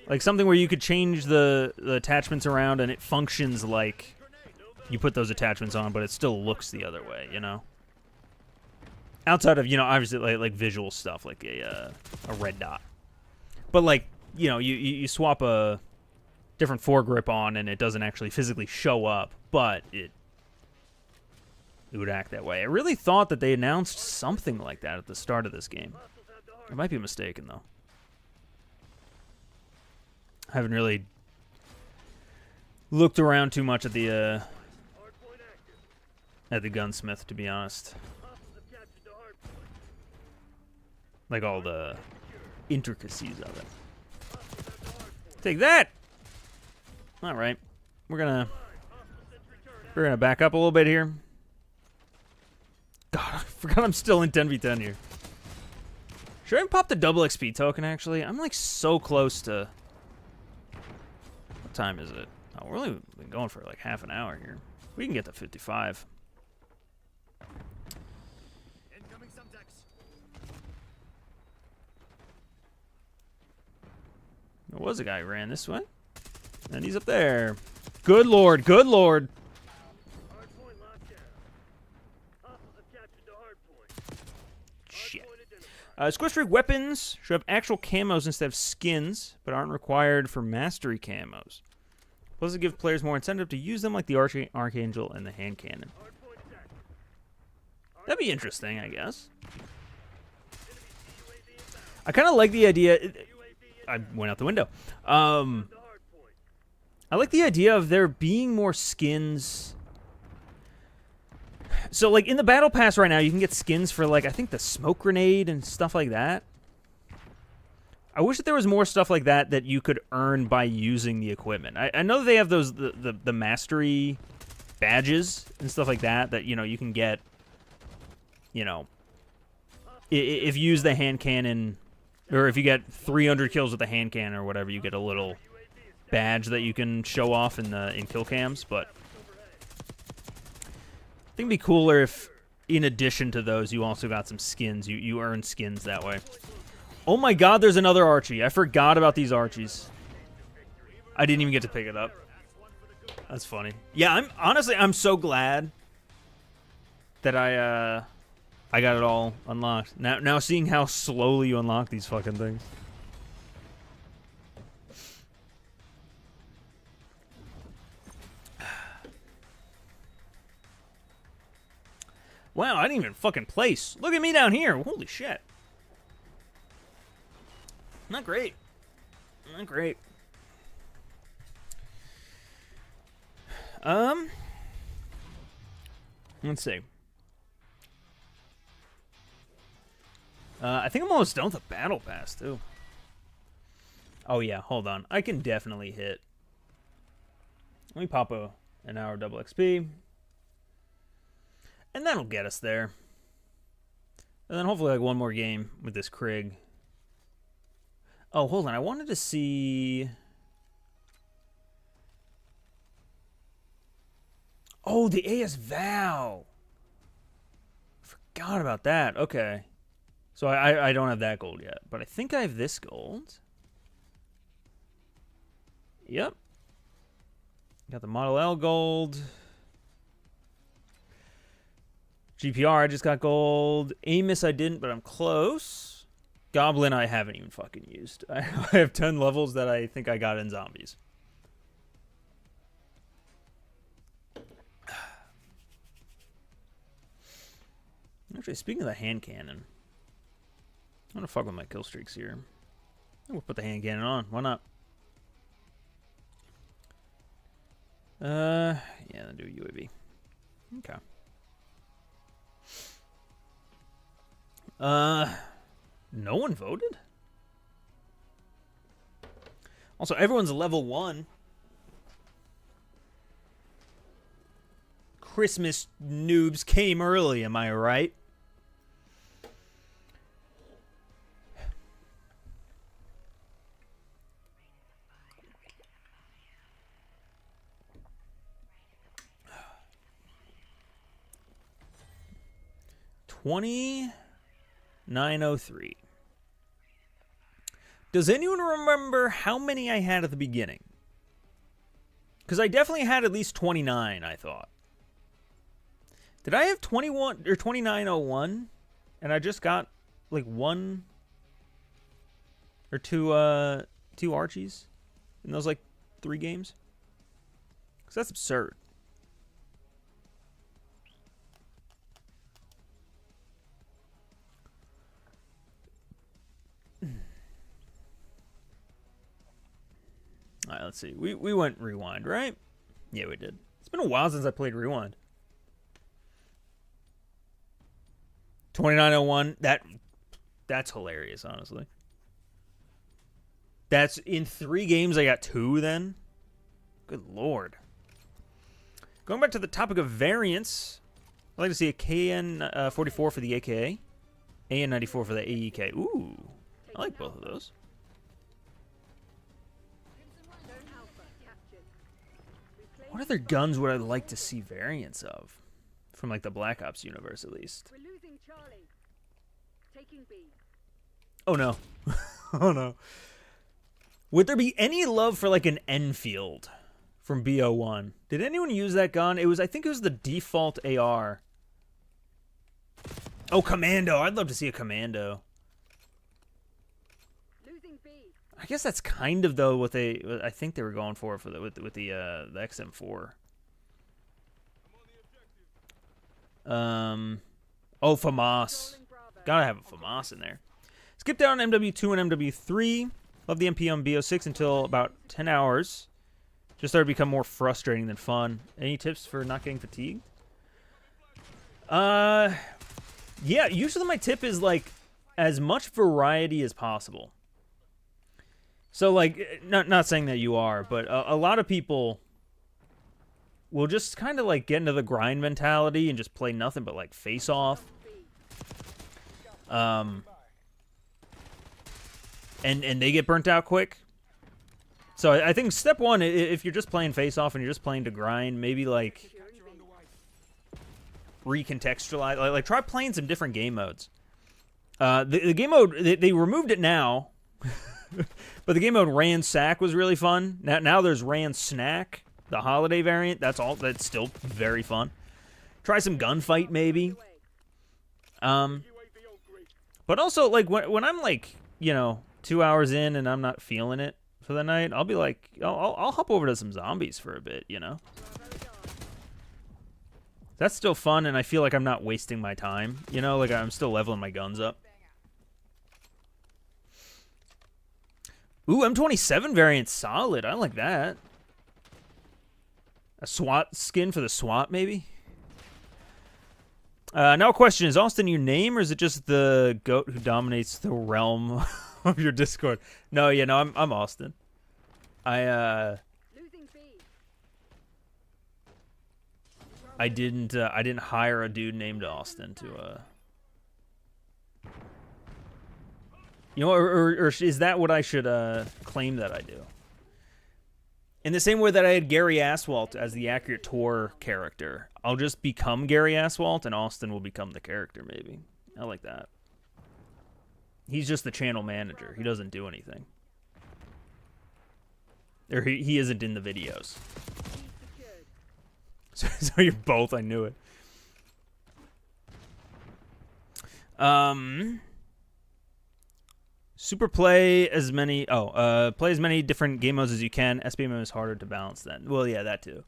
Like something where you could change the attachments around and it functions like you put those attachments on, but it still looks the other way, you know? Outside of, you know, obviously like visual stuff, like a red dot. But like, you know, you swap a different foregrip on and it doesn't actually physically show up, but it would act that way. I really thought that they announced something like that at the start of this game. I might be mistaken though. I haven't really looked around too much at the gunsmith, to be honest. Like all the intricacies of it. Take that! Alright. We're gonna back up a little bit here. God, I forgot I'm still in 10v10 here. Should I pop the double XP token, actually? I'm like so close to... What time is it? Oh, we're only been going for like half an hour here. We can get to 55. Incoming subjects. There was a guy who ran this way. And he's up there. Good lord, good lord. Hardpoint locked down. Hostiles have captured the hardpoint. Shit. Hardpoint identified. Squish Streak weapons should have actual camos instead of skins, but aren't required for mastery camos. Plus, it gives players more incentive to use them, like the Archangel and the hand cannon. Hardpoint is active. That'd be interesting, I guess. Enemy CUAV inbound. I kind of like the idea. UAV I went out the window. the hardpoint. I like the idea of there being more skins. So, like, in the Battle Pass right now, you can get skins for, like, I think the smoke grenade and stuff like that. I wish that there was more stuff like that that you could earn by using the equipment. I know they have those, the mastery badges and stuff like that, you know, you can get, you know, if you use the hand cannon, or if you get 300 kills with the hand cannon or whatever, you get a little badge that you can show off in kill cams, but I think it'd be cooler if, in addition to those, you also got some skins. You earn skins that way. Oh my god, there's another Archie. I forgot about these Archies. I didn't even get to pick it up. That's funny. Yeah, I'm so glad that I got it all unlocked. Now seeing how slowly you unlock these fucking things. Wow, I didn't even fucking place. Look at me down here. Holy shit. Not great. Not great. Let's see. I think I'm almost done with the battle pass, too. Oh, yeah. Hold on. I can definitely hit. Let me pop an hour double XP. And that'll get us there. And then hopefully like one more game with this Krieg. Oh, hold on. I wanted to see... Oh, the AS Vow. Forgot about that. Okay. So I don't have that gold yet. But I think I have this gold. Yep. Got the Model L gold. GPR, I just got gold. Amos, I didn't, but I'm close. Goblin, I haven't even fucking used. I have 10 levels that I think I got in zombies. Actually, speaking of the hand cannon, I'm gonna fuck with my kill streaks here. I'm gonna put the hand cannon on. Why not? Yeah, then do a UAV. Okay. No one voted? Also, everyone's level 1. Christmas noobs came early, am I right? $29.03. Does anyone remember how many I had at the beginning? Because I definitely had at least 29, I thought. Did I have 21 or 2901? And I just got like one or two Archies in those like 3 games? Because that's absurd. All right, let's see. We went Rewind, right? Yeah, we did. It's been a while since I played Rewind. 2901. That's hilarious, honestly. That's in 3 games. I got 2 then. Good lord. Going back to the topic of variants, I'd like to see a KN44 for the AKA, AN94 for the AEK. Ooh, I like both of those. What other guns would I like to see variants of? From like the Black Ops universe, at least. We're losing Charlie. Taking B. Oh no. Oh no. Would there be any love for like an Enfield from BO1? Did anyone use that gun? I think it was the default AR. Oh, Commando. I'd love to see a Commando. Losing B. I guess that's kind of though what I think they were going for the with the XM4. Oh, FAMAS. Gotta have a FAMAS in there. Skip down MW2 and MW3. Love the MP on BO6 until about 10 hours. Just started to become more frustrating than fun. Any tips for not getting fatigued? Yeah, usually my tip is like as much variety as possible. So like, not saying that you are, but a lot of people will just kind of like get into the grind mentality and just play nothing but like face off. And they get burnt out quick. So I think step 1, if you're just playing face off and you're just playing to grind, maybe like recontextualize, like try playing some different game modes. The game mode, they removed it now. But the game mode Ransack was really fun. Now there's Snack, the holiday variant. That's still very fun. Try some gunfight maybe. Away. UAV on grid. But also, like, when I'm, like, you know, 2 hours in and I'm not feeling it for the night, I'll be like, I'll hop over to some zombies for a bit, you know? That's still fun, and I feel like I'm not wasting my time, you know? Like, I'm still leveling my guns up. Ooh, M27 variant, solid. I like that. A SWAT skin for the SWAT, maybe? Now a question, is Austin your name, or is it just the goat who dominates the realm of your Discord? No, yeah, no, I'm Austin. Losing B. I didn't hire a dude named Austin to you know, or is that what I should claim that I do? In the same way that I had Gary Aswalt as the Accurate Tour character, I'll just become Gary Aswalt, and Austin will become the character, maybe. I like that. He's just the channel manager. He doesn't do anything. Or he isn't in the videos. So you're both, I knew it. Super play as many play as many different game modes as you can. SBMM is harder to balance then. Well, yeah, that too.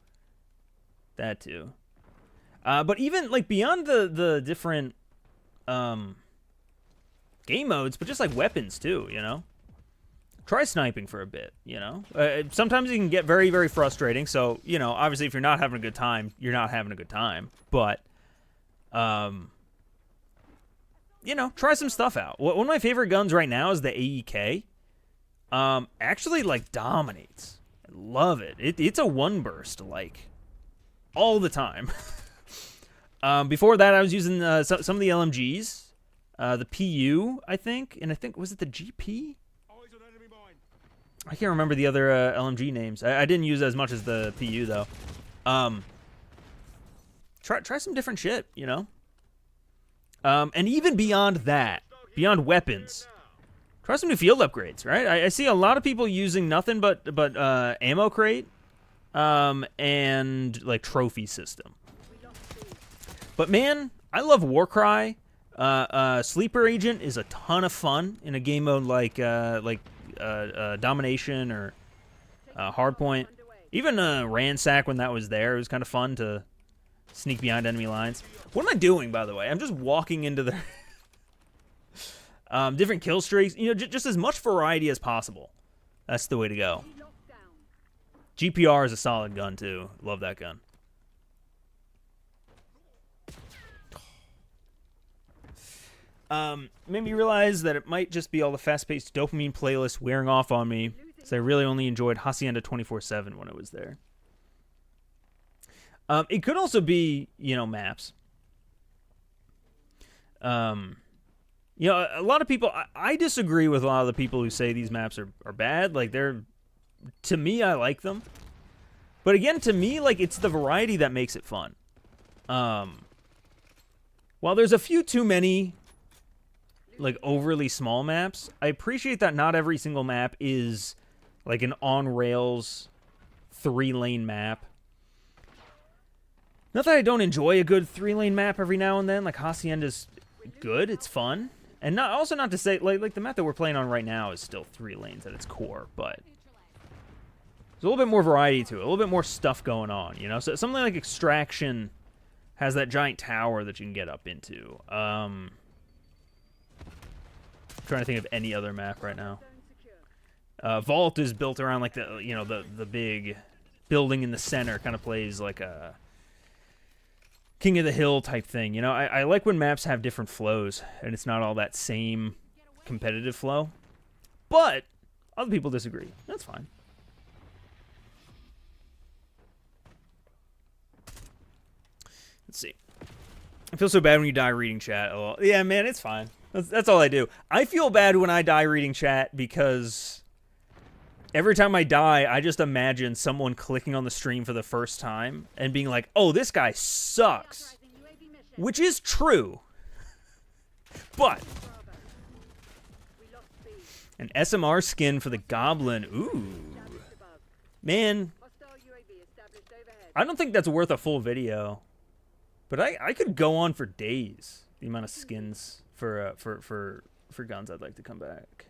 That too. But even like beyond the different game modes, but just like weapons too, you know? Try sniping for a bit, you know? Sometimes it can get very, very frustrating. So, you know, obviously if you're not having a good time, you're not having a good time. But, you know, try some stuff out. One of my favorite guns right now is the AEK. Actually, like, dominates. I love it. It's a one burst, like, all the time. Before that, I was using some of the LMGs. The PU, I think. And I think, was it the GP? I can't remember the other LMG names. I didn't use as much as the PU, though. Try some different shit, you know? And even beyond that, beyond weapons, try some new field upgrades, right? I see a lot of people using nothing but ammo crate and, like, trophy system. But, man, I love Warcry. Sleeper Agent is a ton of fun in a game mode like Domination or Hardpoint. Even Ransack, when that was there, it was kind of fun to sneak behind enemy lines. What am I doing, by the way? I'm just walking into the different kill streaks. You know, just as much variety as possible. That's the way to go. GPR is a solid gun, too. Love that gun. Made me realize that it might just be all the fast-paced dopamine playlists wearing off on me, because I really only enjoyed Hacienda 24/7 when it was there. It could also be, you know, maps. You know, a lot of people, I disagree with a lot of the people who say these maps are bad. Like, to me, I like them. But again, to me, like, it's the variety that makes it fun. While there's a few too many, like, overly small maps, I appreciate that not every single map is, like, an on-rails 3-lane map. Not that I don't enjoy a good 3-lane map every now and then. Like, Hacienda's good. It's fun. And not to say, like the map that we're playing on right now is still 3 lanes at its core, but there's a little bit more variety to it. A little bit more stuff going on, you know? So something like Extraction has that giant tower that you can get up into. Trying to think of any other map right now. Vault is built around like the big building in the center, kind of plays like a King of the Hill type thing. You know, I like when maps have different flows and it's not all that same competitive flow. But other people disagree. That's fine. Let's see. I feel so bad when you die reading chat. Oh, yeah, man, it's fine. That's all I do. I feel bad when I die reading chat because every time I die, I just imagine someone clicking on the stream for the first time and being like, oh, this guy sucks. Which is true. But an SMR skin for the Goblin. Ooh. Man, I don't think that's worth a full video. But I could go on for days. The amount of skins for guns I'd like to come back.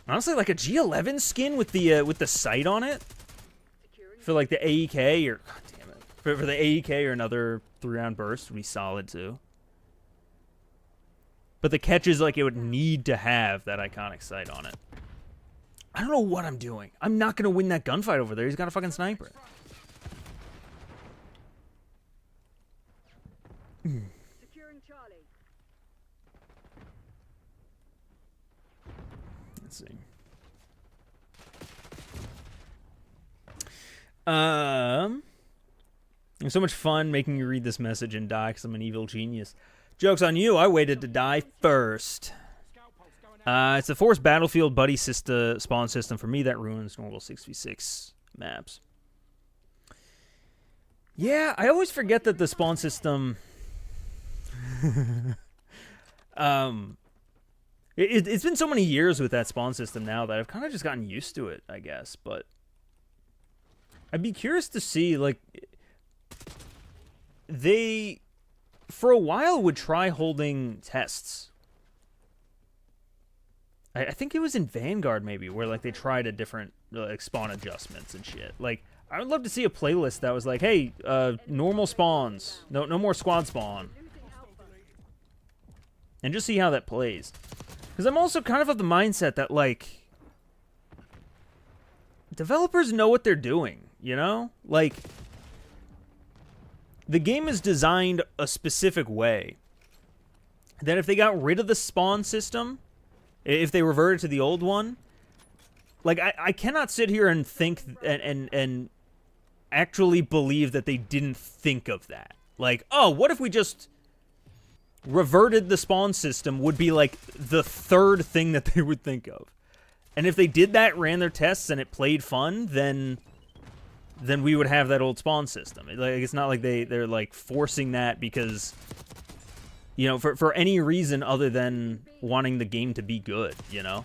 Honestly, like a G11 skin with the sight on it for like the AEK or God damn it, for the AEK or another 3-round burst would be solid too. But the catch is like it would need to have that iconic sight on it. I don't know what I'm doing. I'm not gonna win that gunfight over there. He's got a fucking sniper. Securing Charlie. Let's see. It was so much fun making you read this message and die because I'm an evil genius. Joke's on you. I waited to die first. It's the forced battlefield buddy spawn system. For me, that ruins normal 6v6 maps. Yeah, I always forget that the spawn system... It's been so many years with that spawn system now that I've kind of just gotten used to it, I guess. But I'd be curious to see, like, they, for a while, would try holding tests. I think it was in Vanguard, maybe, where, like, they tried a different, like, spawn adjustments and shit. Like, I would love to see a playlist that was like, hey, normal spawns. No more squad spawn. And just see how that plays. Because I'm also kind of the mindset that, like, developers know what they're doing, you know? Like, the game is designed a specific way that if they got rid of the spawn system, if they reverted to the old one, like, I cannot sit here and think and actually believe that they didn't think of that. Like, oh, what if we just reverted the spawn system would be like the third thing that they would think of. And if they did that, ran their tests, and it played fun, then we would have that old spawn system. It's not like they're like forcing that because, you know, for any reason other than wanting the game to be good, you know?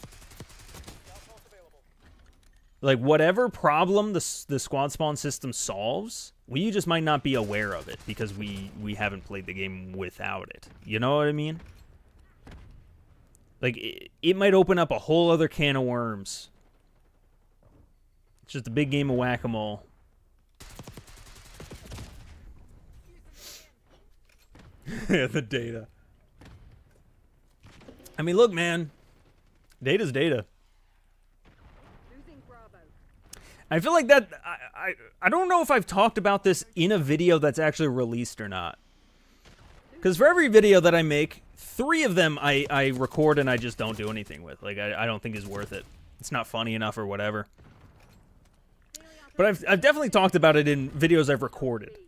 Like, whatever problem the squad spawn system solves, we just might not be aware of it because we haven't played the game without it. You know what I mean? Like, it might open up a whole other can of worms. It's just a big game of whack-a-mole. Yeah, the data. I mean, look, man. Data's data. I feel like that, I don't know if I've talked about this in a video that's actually released or not. Because for every video that I make, 3 of them I record and I just don't do anything with. Like, I don't think is worth it. It's not funny enough or whatever. But I've definitely talked about it in videos I've recorded.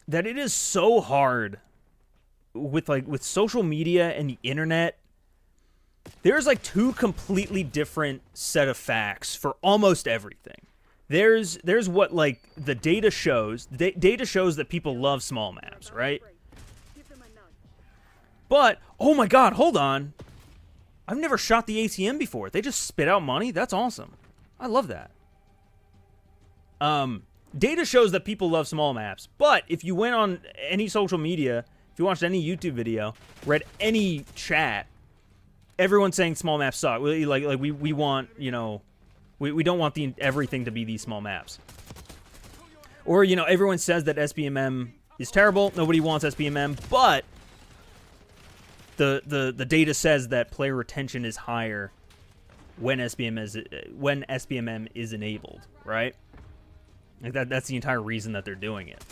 That it is so hard with social media and the internet. There's like 2 completely different set of facts for almost everything. There's what like the data shows. Data shows that people love small maps, right? But oh my god, hold on. I've never shot the ATM before. They just spit out money. That's awesome. I love that. Data shows that people love small maps. But if you went on any social media, if you watched any YouTube video, read any chat, everyone's saying small maps suck. We want, you know, we don't want everything to be these small maps. Or, you know, everyone says that SBMM is terrible. Nobody wants SBMM, but the data says that player retention is higher when SBMM is enabled, right? Like that's the entire reason that they're doing it.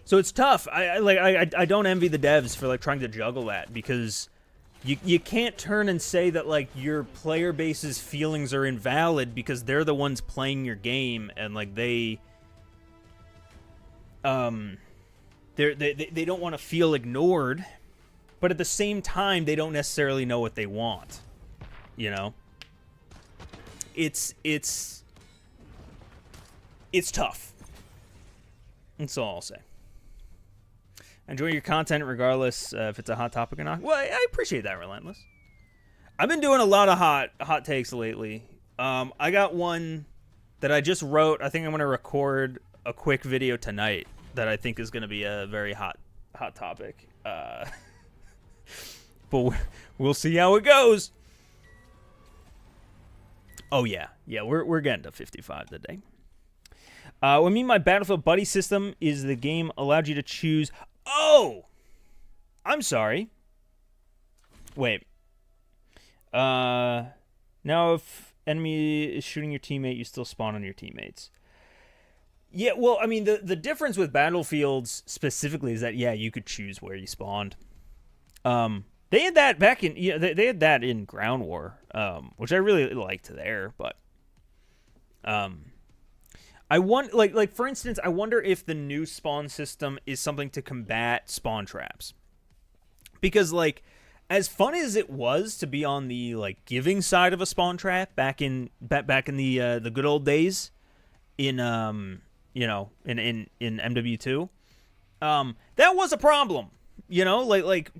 So it's tough. I don't envy the devs for like trying to juggle that because you can't turn and say that like your player base's feelings are invalid because they're the ones playing your game and like they don't want to feel ignored, but at the same time they don't necessarily know what they want. You know, it's tough. That's all I'll say. Enjoy your content regardless if it's a hot topic or not. Well, I appreciate that, Relentless. I've been doing a lot of hot takes lately. I got one that I just wrote. I think I'm going to record a quick video tonight that I think is going to be a very hot topic. But we'll see how it goes. Oh yeah, we're getting to 55 today. What I mean by Battlefield Buddy system is the game allowed you to choose. Oh, I'm sorry. Wait. Now if enemy is shooting your teammate, you still spawn on your teammates. Yeah, well, I mean, the difference with Battlefields specifically is that, yeah, you could choose where you spawned. They had that back in, they had that in Ground War, which I really liked there, but, I want, like for instance, I wonder if the new spawn system is something to combat spawn traps. Because, like, as fun as it was to be on the, like, giving side of a spawn trap back in the good old days in, you know, in MW2, that was a problem, you know, like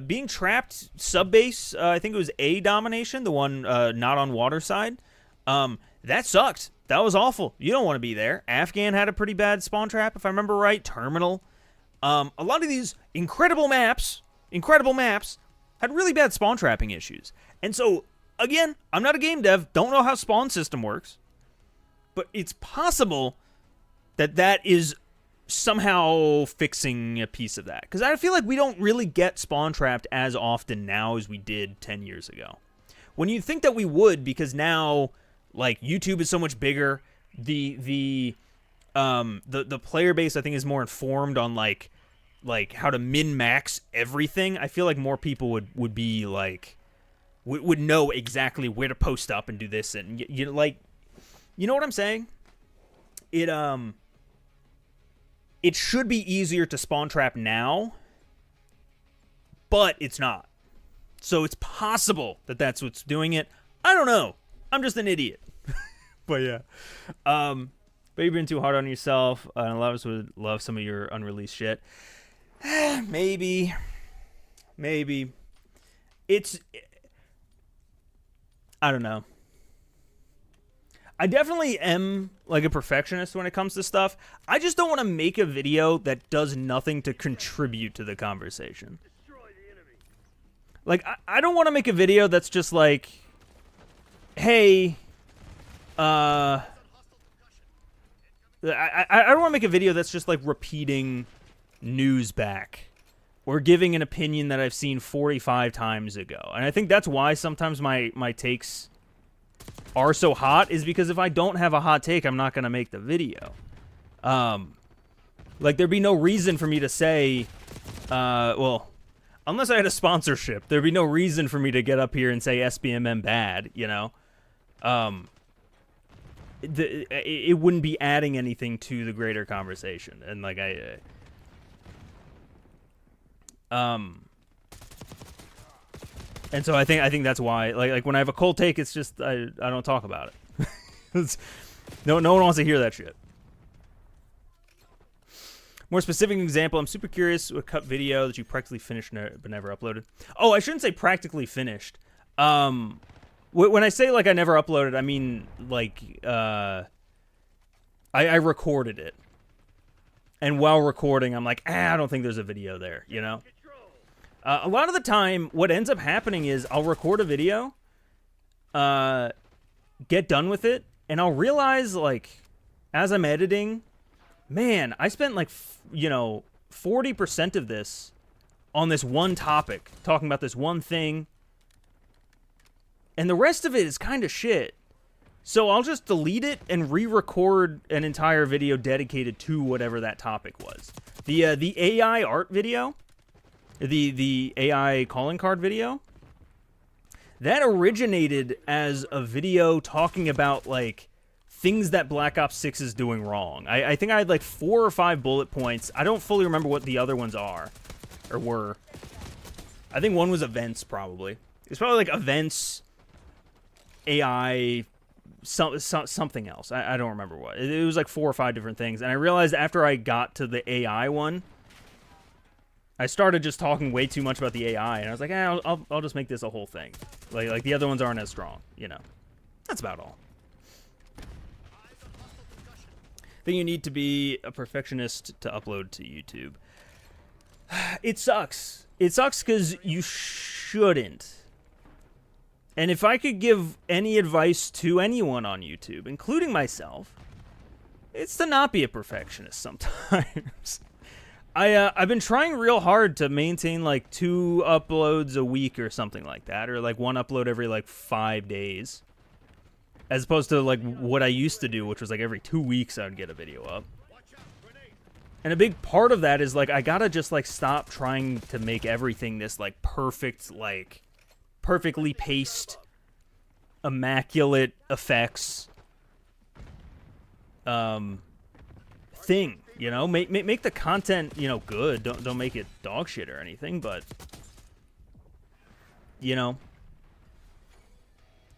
being trapped sub-base, I think it was A domination, the one not on water side, that sucked. That was awful. You don't want to be there. Afghan had a pretty bad spawn trap, if I remember right. Terminal. A lot of these incredible maps had really bad spawn trapping issues. And so, again, I'm not a game dev, don't know how spawn system works, but it's possible that is somehow fixing a piece of that. Because I feel like we don't really get spawn trapped as often now as we did 10 years ago. When you think that we would, because now, like, YouTube is so much bigger, the player base, I think, is more informed on, like how to min-max everything. I feel like more people would be, like, would know exactly where to post up and do this. And, you know what I'm saying? It should be easier to spawn trap now, but it's not. So it's possible that that's what's doing it. I don't know. I'm just an idiot. But yeah. But you've been too hard on yourself. And a lot of us would love some of your unreleased shit. Maybe. I don't know. I definitely am, like, a perfectionist when it comes to stuff. I just don't want to make a video that does nothing to contribute to the conversation. Like, I don't want to make a video that's just like, hey, I don't want to make a video that's just, like, repeating news back or giving an opinion that I've seen 45 times ago. And I think that's why sometimes my takes are so hot, is because if I don't have a hot take, I'm not going to make the video. Like, there'd be no reason for me to say, well, unless I had a sponsorship, there'd be no reason for me to get up here and say SBMM bad, you know? It wouldn't be adding anything to the greater conversation. And, like, and so I think that's why, like when I have a cold take, it's just I don't talk about it. No one wants to hear that shit. More specific example, I'm super curious, a cut video that you practically finished but never uploaded. Oh, I shouldn't say practically finished. When I say, like, I never uploaded, I mean, like, I recorded it. And while recording, I'm like, I don't think there's a video there, you know? A lot of the time, what ends up happening is I'll record a video, get done with it, and I'll realize, like, as I'm editing, man, I spent, like, 40% of this on this one topic, talking about this one thing, and the rest of it is kind of shit. So I'll just delete it and re-record an entire video dedicated to whatever that topic was. The AI art video, the AI calling card video, that originated as a video talking about, like, things that Black Ops 6 is doing wrong. I think I had, like, 4 or 5 bullet points. I don't fully remember what the other ones are, or were. I think one was events, probably. It's probably, like, events, AI, something else. I don't remember what. It was, like, 4 or 5 different things. And I realized after I got to the AI one, I started just talking way too much about the AI, and I was like, I'll just make this a whole thing. Like the other ones aren't as strong, you know. That's about all. think you need to be a perfectionist to upload to YouTube. It sucks. It sucks because you shouldn't. And if I could give any advice to anyone on YouTube, including myself, it's to not be a perfectionist sometimes. I've been trying real hard to maintain like 2 uploads a week or something like that, or like 1 upload every like 5 days, as opposed to like what I used to do, which was like every 2 weeks I would get a video up. And a big part of that is like I gotta just like stop trying to make everything this like perfect, like perfectly paced, immaculate effects thing. You know, make the content, you know, good. Don't make it dog shit or anything, but you know,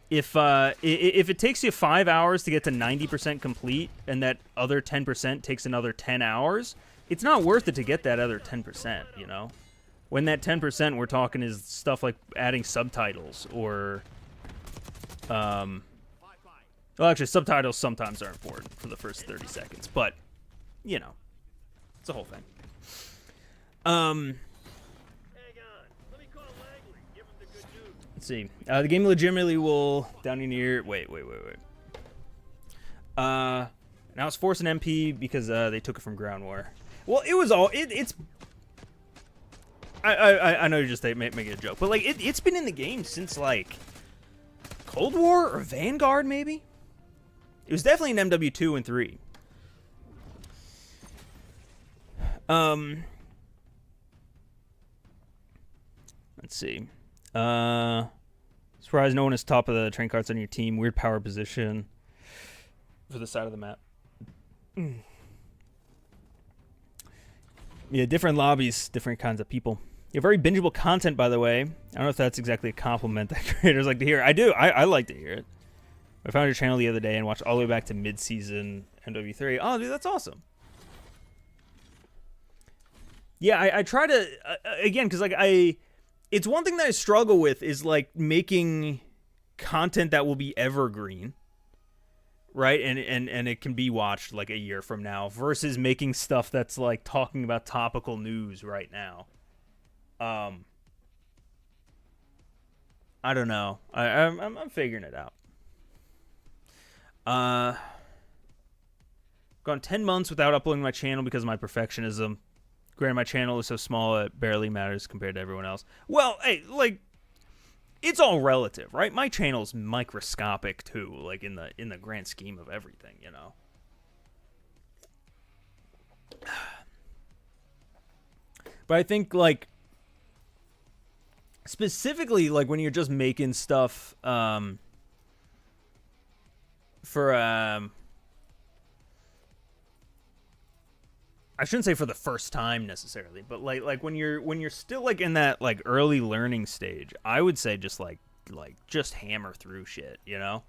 if it takes you 5 hours to get to 90% complete and that other 10% takes another 10 hours, it's not worth it to get that other 10%, you know? When that 10% we're talking is stuff like adding subtitles or well, actually subtitles sometimes are important for the first 30 seconds, but you know, it's a whole thing. Hang on. Let me call Langley. Give him the good news. Let's see. The game legitimately will down in your wait. Now it's forcing MP because they took it from Ground War. Well, it was all it's. I know you're just making a joke, but like it's been in the game since like Cold War or Vanguard, maybe. It was definitely in MW2 and 3. Let's see. Surprised no one is top of the train carts on your team. Weird power position for the side of the map. Yeah, different lobbies, different kinds of people. You have very bingeable content, by the way. I don't know if that's exactly a compliment that creators like to hear. I do. I like to hear it. I found your channel the other day and watched all the way back to mid-season MW3. Oh, dude, that's awesome. Yeah, I try to, again, because like it's one thing that I struggle with is like making content that will be evergreen, right? And it can be watched like a year from now versus making stuff that's like talking about topical news right now. I don't know. I'm figuring it out. Gone 10 months without uploading my channel because of my perfectionism. Granted, my channel is so small it barely matters compared to everyone else. Well, hey, like, it's all relative, right? My channel's microscopic too, like in the grand scheme of everything, you know. But I think like specifically like when you're just making stuff for I shouldn't say for the first time necessarily, but like when you're still like in that like early learning stage, I would say just like just hammer through shit, you know?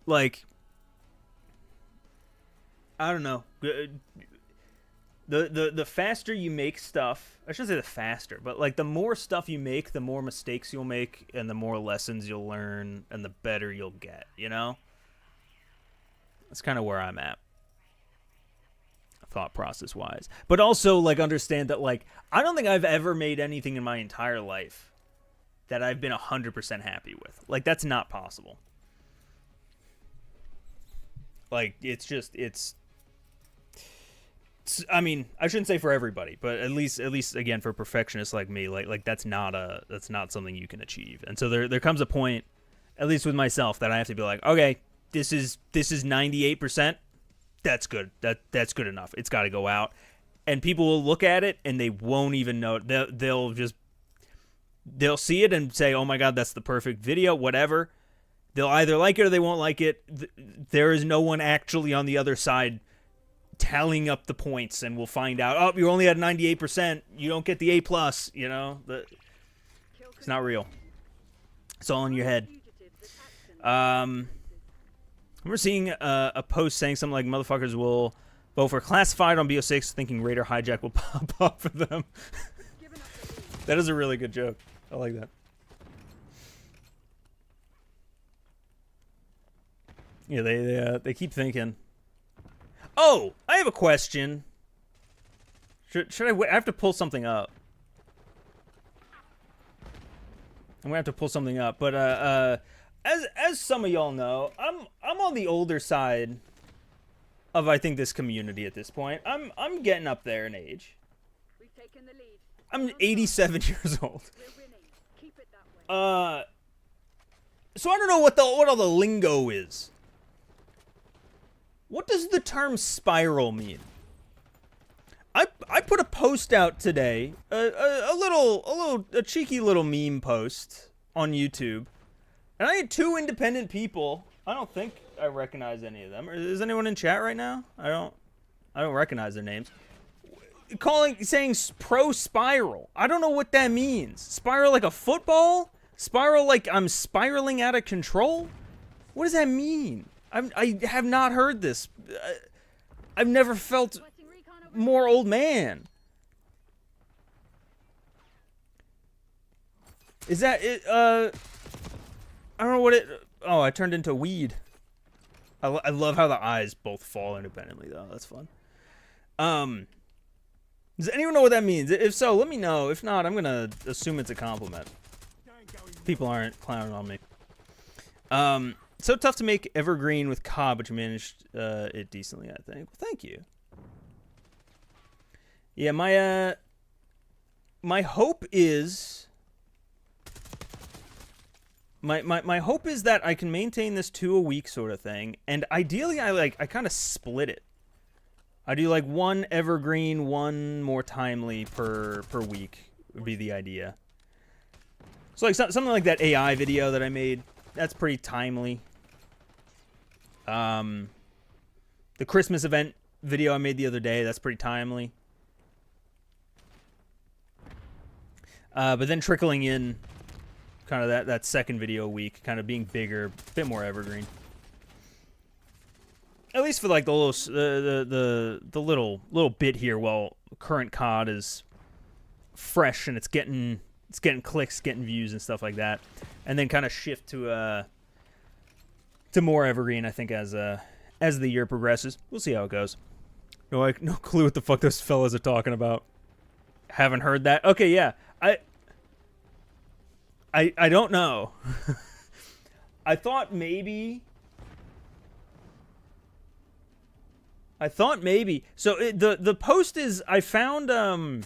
Like I don't know. The faster you make stuff, I shouldn't say the faster, but like the more stuff you make, the more mistakes you'll make and the more lessons you'll learn and the better you'll get, you know? That's kind of where I'm at. Thought process wise, but also like understand that like I don't think I've ever made anything in my entire life that I've been 100% happy with. Like that's not possible. Like it's I mean, I shouldn't say for everybody, but at least again for perfectionists like me, like that's not something you can achieve. And so there comes a point, at least with myself, that I have to be like, okay, this is 98%. That's good. That's good enough. It's got to go out. And people will look at it and they won't even know. They'll see it and say, "Oh my God, that's the perfect video." Whatever. They'll either like it or they won't like it. There is no one actually on the other side tallying up the points, and we'll find out. Oh, you're only at 98%. You don't get the A+. You know, it's not real. It's all in your head. I remember seeing a post saying something like motherfuckers will vote for classified on BO6 thinking Raider Hijack will pop up for them. That is a really good joke. I like that. Yeah, they keep thinking. Oh, I have a question. Should I wait? I have to pull something up. I'm gonna have to pull something up, but as some of y'all know, I'm on the older side of I think this community at this point. I'm getting up there in age. We've taken the lead. I'm 87 years old. We're winning. Keep it that way. So I don't know what all the lingo is. What does the term spiral mean? I put a post out today, a cheeky little meme post on YouTube, and I had 2 independent people. I don't think I recognize any of them. Is anyone in chat right now? I don't recognize their names. Saying pro spiral. I don't know what that means. Spiral like a football? Spiral like I'm spiraling out of control? What does that mean? I have not heard this. I've never felt Requesting recon over more old man. Is that it? I don't know what it. Oh, I turned into weed. I love how the eyes both fall independently, though. That's fun. Does anyone know what that means? If so, let me know. If not, I'm gonna assume it's a compliment. People aren't clowning on me. So tough to make evergreen with COD, but you managed it decently, I think. Well, thank you. Yeah, my hope is my hope is that I can maintain this 2 a week sort of thing, and ideally I kind of split it. I do like 1 evergreen, 1 more timely per week would be the idea. So like something like that AI video that I made, that's pretty timely. The Christmas event video I made the other day, that's pretty timely. But then trickling in kind of that second video a week, kind of being bigger, a bit more evergreen. At least for like the little bit here while current COD is fresh and it's getting clicks, getting views and stuff like that, and then kind of shift to more evergreen. I think as the year progresses, we'll see how it goes. No clue what the fuck those fellas are talking about. Haven't heard that. Okay, yeah, I don't know. I thought maybe. So the post is I found an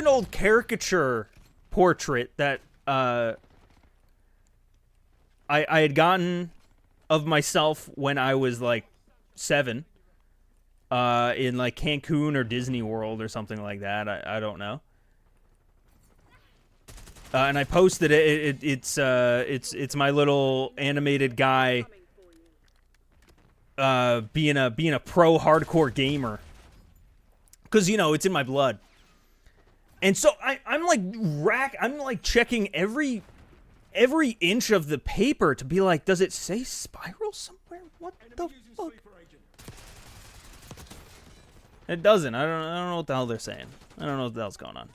old caricature portrait that I had gotten of myself when I was like 7 in like Cancun or Disney World or something like that. I don't know. And I posted it. It's my little animated guy being a pro hardcore gamer, because it's in my blood. And so I'm like checking every inch of the paper to be like, does it say spiral somewhere? What the fuck? It doesn't. I don't know what the hell they're saying. I don't know what the hell's going on.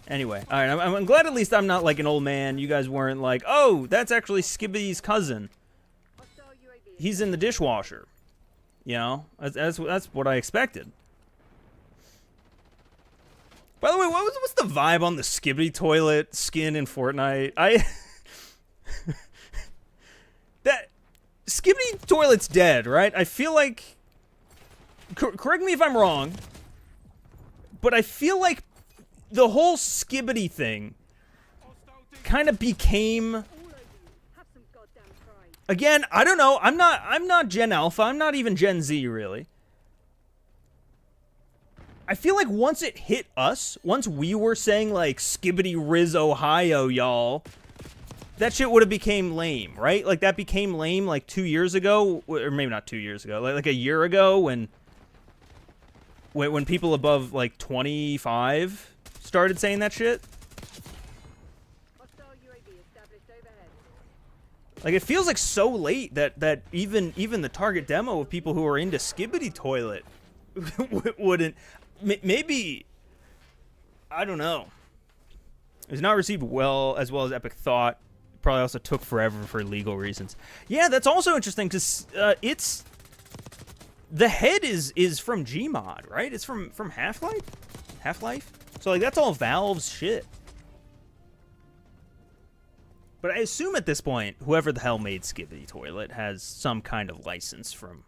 Anyway, all right. I'm glad at least I'm not like an old man. You guys weren't like, oh, that's actually Skibbity's cousin. hostile UAV. He's in the dishwasher. That's what I expected. By the way, what's the vibe on the Skibidi toilet skin in Fortnite? That Skibidi toilet's dead, right? I feel like, correct me if I'm wrong, but I feel like the whole Skibidi thing kind of became, All over you. Have some goddamn pride. again, I don't know. I'm not Gen Alpha. I'm not even Gen Z, really. I feel like once it hit us, once we were saying like Skibidi Riz Ohio, y'all, that shit would have became lame, right? Like that became lame like 2 years ago, or maybe not 2 years ago, like a year ago when people above like 25 started saying that shit. Hostile UAV established overhead. Like it feels like so late that even the target demo of people who are into Skibidi toilet wouldn't. Maybe, I don't know. It was not received as well as Epic thought. Probably also took forever for legal reasons. Yeah, that's also interesting because the head is from Gmod, right? It's from Half-Life? Half-Life? So, like, that's all Valve's shit. But I assume at this point, whoever the hell made Skibidi Toilet has some kind of license from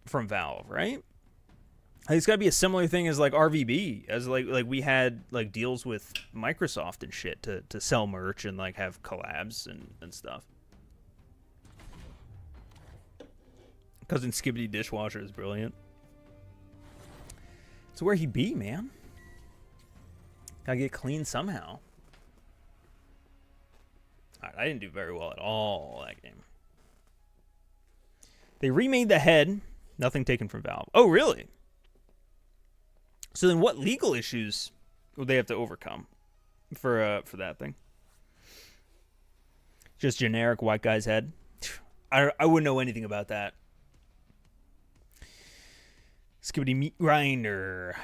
Valve, right? It's got to be a similar thing as like RVB, as like we had like deals with Microsoft and shit to sell merch and like have collabs and stuff. Cousin Skibidi Dishwasher is brilliant. So where he be, man? Gotta get clean somehow. Alright, I didn't do very well at all that game. They remade the head. Nothing taken from Valve. Oh, really? So then what legal issues would they have to overcome for that thing? Just generic white guy's head? I wouldn't know anything about that. Skibidi Meat Grinder.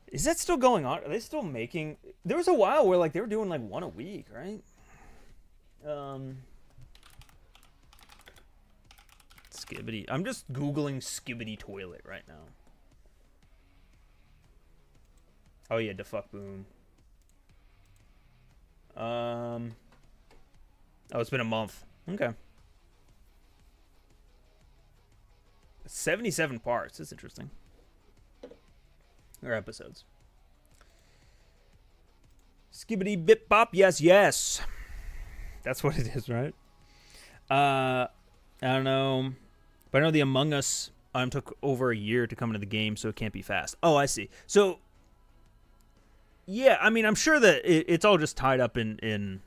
Is that still going on? Are they still making... There was a while where like they were doing like one a week, right? Skibidi. I'm just Googling Skibidi Toilet right now. Oh yeah, Defuck Boom. Oh, it's been a month. Okay. 77 parts. That's interesting. Or episodes. Skibidi Bip Bop. Yes, yes. That's what it is, right? I don't know. But I know the Among Us took over a year to come into the game, so it can't be fast. Oh, I see. So, yeah, I mean, I'm sure that it's all just tied up in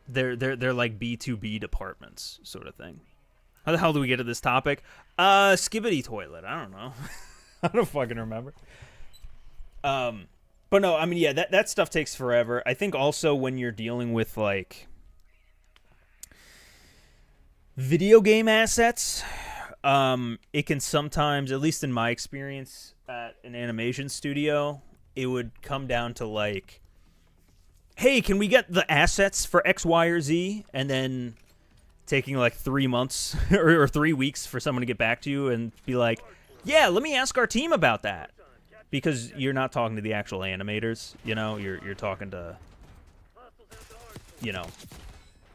they're like B2B departments sort of thing. How the hell do we get to this topic? Skibidi Toilet. I don't know. I don't fucking remember. But no, I mean, yeah, that stuff takes forever. I think also when you're dealing with like video game assets, it can sometimes, at least in my experience at an animation studio, it would come down to like, hey, can we get the assets for X, Y, or Z? And then taking like 3 months or 3 weeks for someone to get back to you and be like, yeah, let me ask our team about that. Because you're not talking to the actual animators, you know, you're talking to, you know,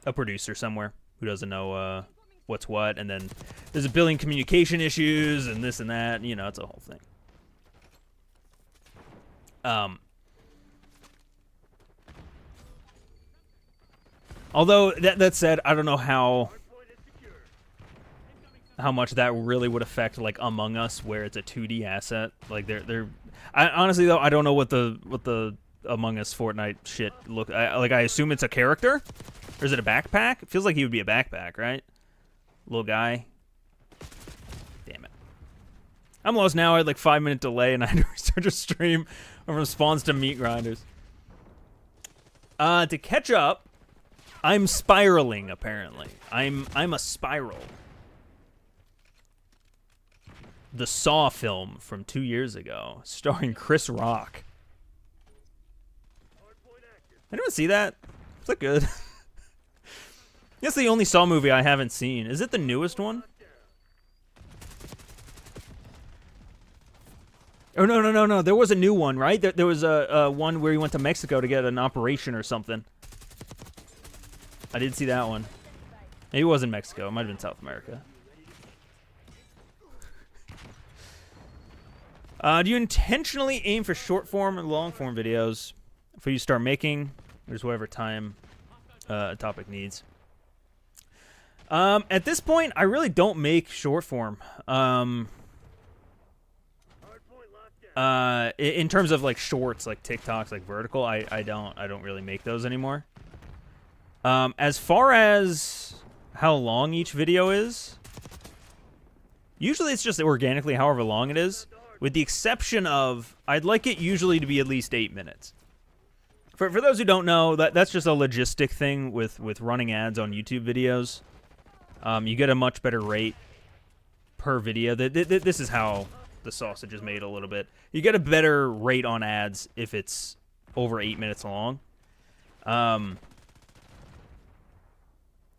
a producer somewhere who doesn't know what's what, and then there's a billing communication issues and this and that, and, you know, it's a whole thing. Although that said, I don't know how much that really would affect like Among Us, where it's a 2D asset. Like I honestly though, I don't know what the Among Us Fortnite shit look. I assume it's a character, or is it a backpack? It feels like he would be a backpack, right? Little guy. Damn it. I'm lost now. I had like 5-minute delay, and I had to restart a stream in response to meat grinders. To catch up, I'm spiraling. Apparently, I'm a spiral. The Saw film from 2 years ago, starring Chris Rock. Anyone see that? Is that good? That's the only Saw movie I haven't seen. Is it the newest one? Oh, no. There was a new one, right? There was a one where he went to Mexico to get an operation or something. I did see that one. Maybe it wasn't Mexico. It might have been South America. Do you intentionally aim for short form and long form videos before you start making? There's whatever time a topic needs. At this point, I really don't make short form. In terms of like shorts, like TikToks, like vertical, I don't really make those anymore. As far as how long each video is, usually it's just organically however long it is. With the exception of, I'd like it usually to be at least 8 minutes. For those who don't know, that's just a logistic thing with running ads on YouTube videos. You get a much better rate per video. This is how the sausage is made a little bit. You get a better rate on ads if it's over 8 minutes long.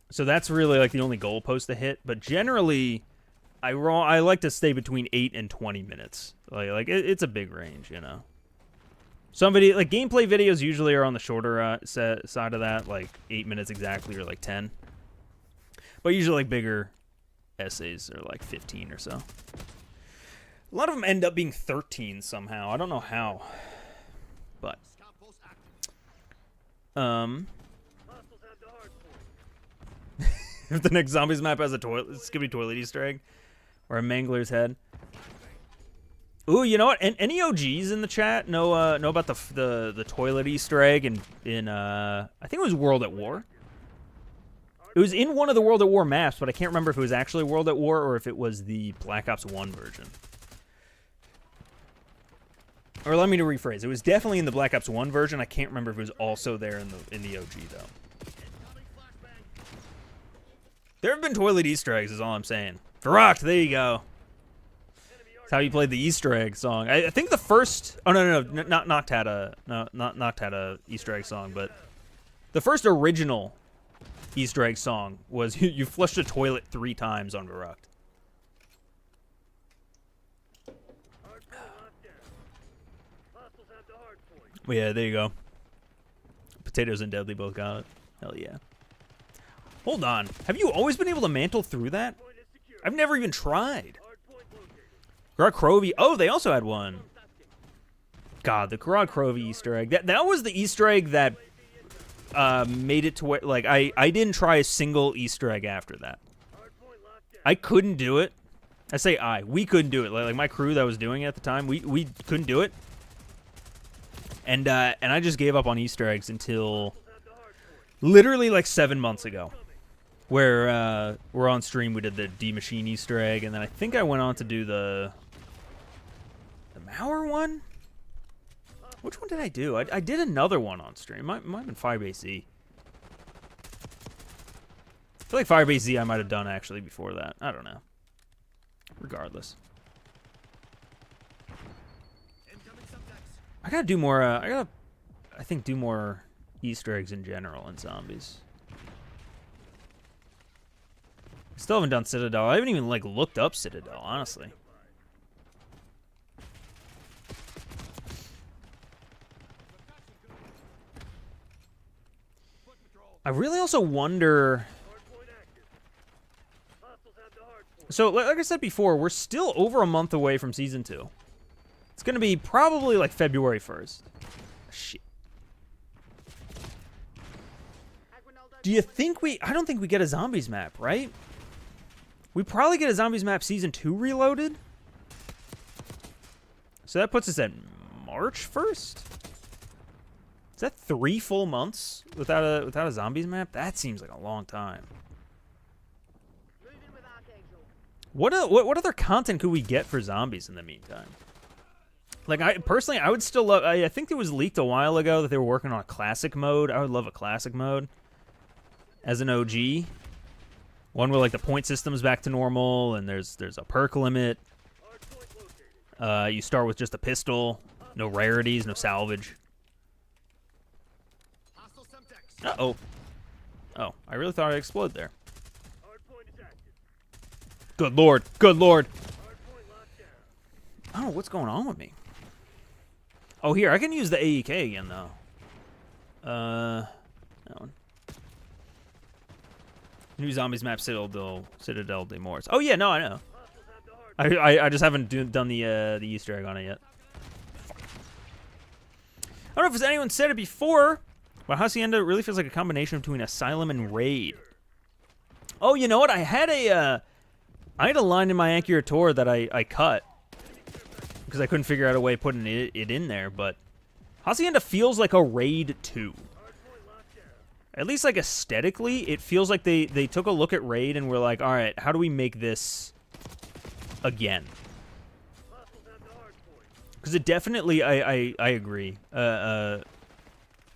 So that's really like the only goalpost to hit. But generally, I like to stay between 8 and 20 minutes. Like it's a big range, you know. Somebody like gameplay videos usually are on the shorter side of that, like 8 minutes exactly or like 10. But usually like bigger essays are like 15 or so. A lot of them end up being 13 somehow. I don't know how, but Hostiles have the hard point. if the next zombies map has a toilet, it's gonna be toilet Easter egg or a mangler's head. Ooh, you know what? Any OGs in the chat know about the toilet Easter egg in I think it was World at War. It was in one of the World at War maps, but I can't remember if it was actually World at War or if it was the Black Ops 1 version. Or let me to rephrase. It was definitely in the Black Ops 1 version. I can't remember if it was also there in the OG though. There have been toilet Easter eggs, is all I'm saying. Correct. There you go. That's how you played the Easter egg song. I think the first. Oh no, not Knocked had a Easter egg song, but the first original Easter egg song was you flushed a toilet 3 times on Verrucht. Hard point locked down. Hostiles have the hard point. Well, yeah, there you go. Potatoes and Deadly both got it. Hell yeah. Hold on. Have you always been able to mantle through that? Point is secure. I've never even tried. Hard point located. Garrod Crovey. Oh, they also had one. God, the Garrod Crovey Easter egg. That was the Easter egg that made it to where, like, I didn't try a single Easter egg after that. Hard point locked down. I couldn't do it. I say we couldn't do it. Like my crew that was doing it at the time, we couldn't do it. And I just gave up on Easter eggs until Have the hard point. literally like 7 months ago, where we're on stream. We did the D Machine Easter egg, and then I think I went on to do the Mauer one. Which one did I do? I did another one on stream. Might have been Firebase Z. I feel like Firebase Z I might have done actually before that. I don't know. Regardless. I gotta do more, I think, do more Easter eggs in general in zombies. Still haven't done Citadel. I haven't even, like, looked up Citadel, honestly. I really also wonder... Hard point active. Hostiles have the hard point. So, like I said before, we're still over a month away from Season 2. It's going to be probably, like, February 1st. Shit. Do you think I don't think we get a Zombies map, right? We probably get a Zombies map Season 2 reloaded. So that puts us at March 1st? Is that 3 full months without a Zombies map? That seems like a long time. Moving with Archangel. What other content could we get for zombies in the meantime? Like, I would still love... I think it was leaked a while ago that they were working on a classic mode. I would love a classic mode as an OG. One where, like, the point system's back to normal and there's a perk limit. Hard point located. You start with just a pistol. No rarities, no salvage. Hostile Semtex. Uh-oh. Oh, I really thought I'd explode there. Hard point is active. Good lord. Good lord. Hard point locked down. I don't know what's going on with me. Oh, here, I can use the AEK again, though. That one. New Zombies map, Citadel de Morse. Oh, yeah, no, I know. Hostiles have the hard I just haven't done the Easter egg on it yet. I don't know if anyone said it before, but Hacienda really feels like a combination between Asylum and Raid. Oh, you know what? I had a line in my Ankyrator that I cut because I couldn't figure out a way of putting it in there, but Hacienda feels like a Raid 2. At least, like, aesthetically, it feels like they took a look at Raid and were like, all right, how do we make this again? Because it definitely, I agree. I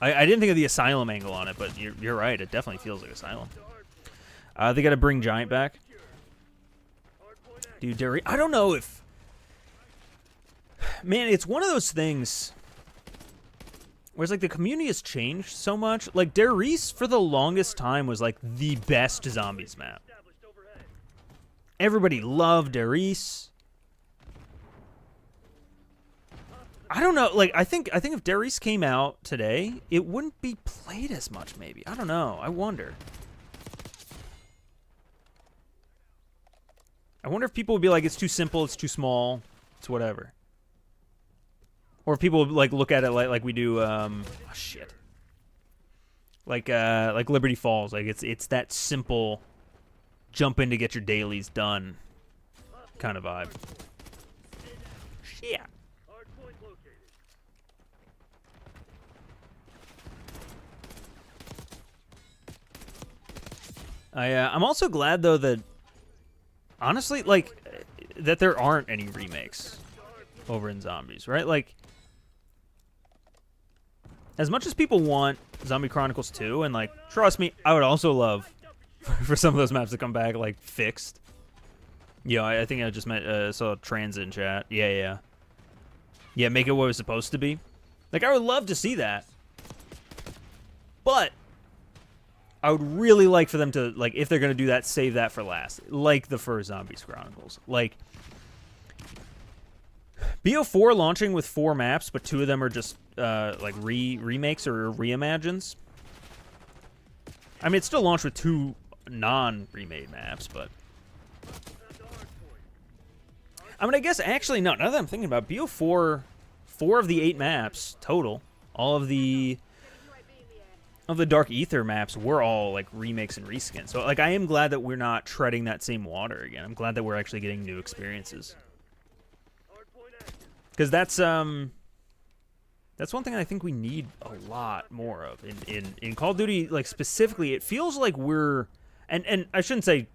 didn't think of the Asylum angle on it, but you're right. It definitely feels like Asylum. They got to bring Giant back. Dude, Derry, I don't know if... Man, it's one of those things Whereas, like, the community has changed so much. Like, Der Riese, for the longest time, was, like, the best zombies map. Established overhead. Everybody loved Der Riese. I don't know. Like, I think if Der Riese came out today, it wouldn't be played as much, maybe. I don't know. I wonder. I wonder if people would be like, it's too simple, it's too small, it's whatever. Or if people would, like, look at it like we do, oh, shit. Like Liberty Falls. Like, it's that simple, jump in to get your dailies done kind of vibe. Shit. Hard point located. I'm also glad, though, that, honestly, like, that there aren't any remakes over in Zombies, right? Like, as much as people want Zombie Chronicles 2, and, like, trust me, I would also love for some of those maps to come back, like, fixed. Yeah, I think I just saw Transit in chat. Yeah. Yeah, make it what it was supposed to be. Like, I would love to see that. But I would really like for them to, like, if they're going to do that, save that for last. Like the first Zombies Chronicles. Like, BO4 launching with 4 maps, but 2 of them are just, like, remakes or reimagines. I mean, it still launched with 2 non-remade maps, but... I mean, I guess, actually, no, now that I'm thinking about it, BO4, 4 of the 8 maps total, all of the Dark Ether maps were all, like, remakes and reskins. So, like, I am glad that we're not treading that same water again. I'm glad that we're actually getting new experiences. Because that's one thing I think we need a lot more of in Call of Duty, like, specifically. It feels like we're, and I shouldn't say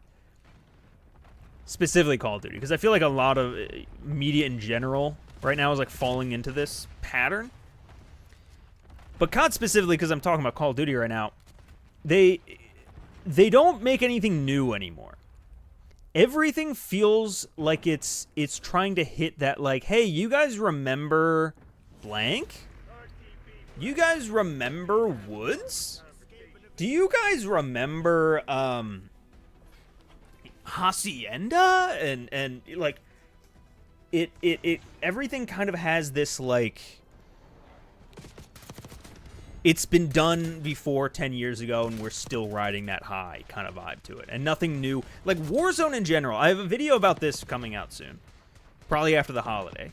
specifically Call of Duty, because I feel like a lot of media in general right now is, like, falling into this pattern. But COD specifically, because I'm talking about Call of Duty right now, they don't make anything new anymore. Everything feels like it's trying to hit that, like, hey, you guys remember blank? You guys remember Woods? Do you guys remember Hacienda? And like, it everything kind of has this, like, it's been done before 10 years ago, and we're still riding that high kind of vibe to it. And nothing new. Like, Warzone in general. I have a video about this coming out soon. Probably after the holiday.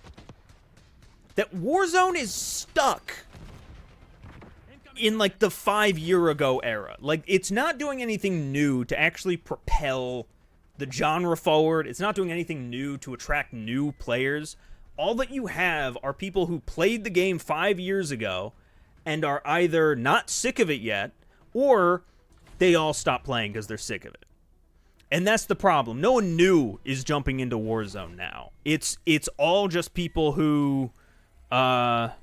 That Warzone is stuck in, like, the 5-year-ago era. Like, it's not doing anything new to actually propel the genre forward. It's not doing anything new to attract new players. All that you have are people who played the game 5 years ago and are either not sick of it yet, or they all stop playing because they're sick of it. And that's the problem. No one new is jumping into Warzone now. It's all just people who, well,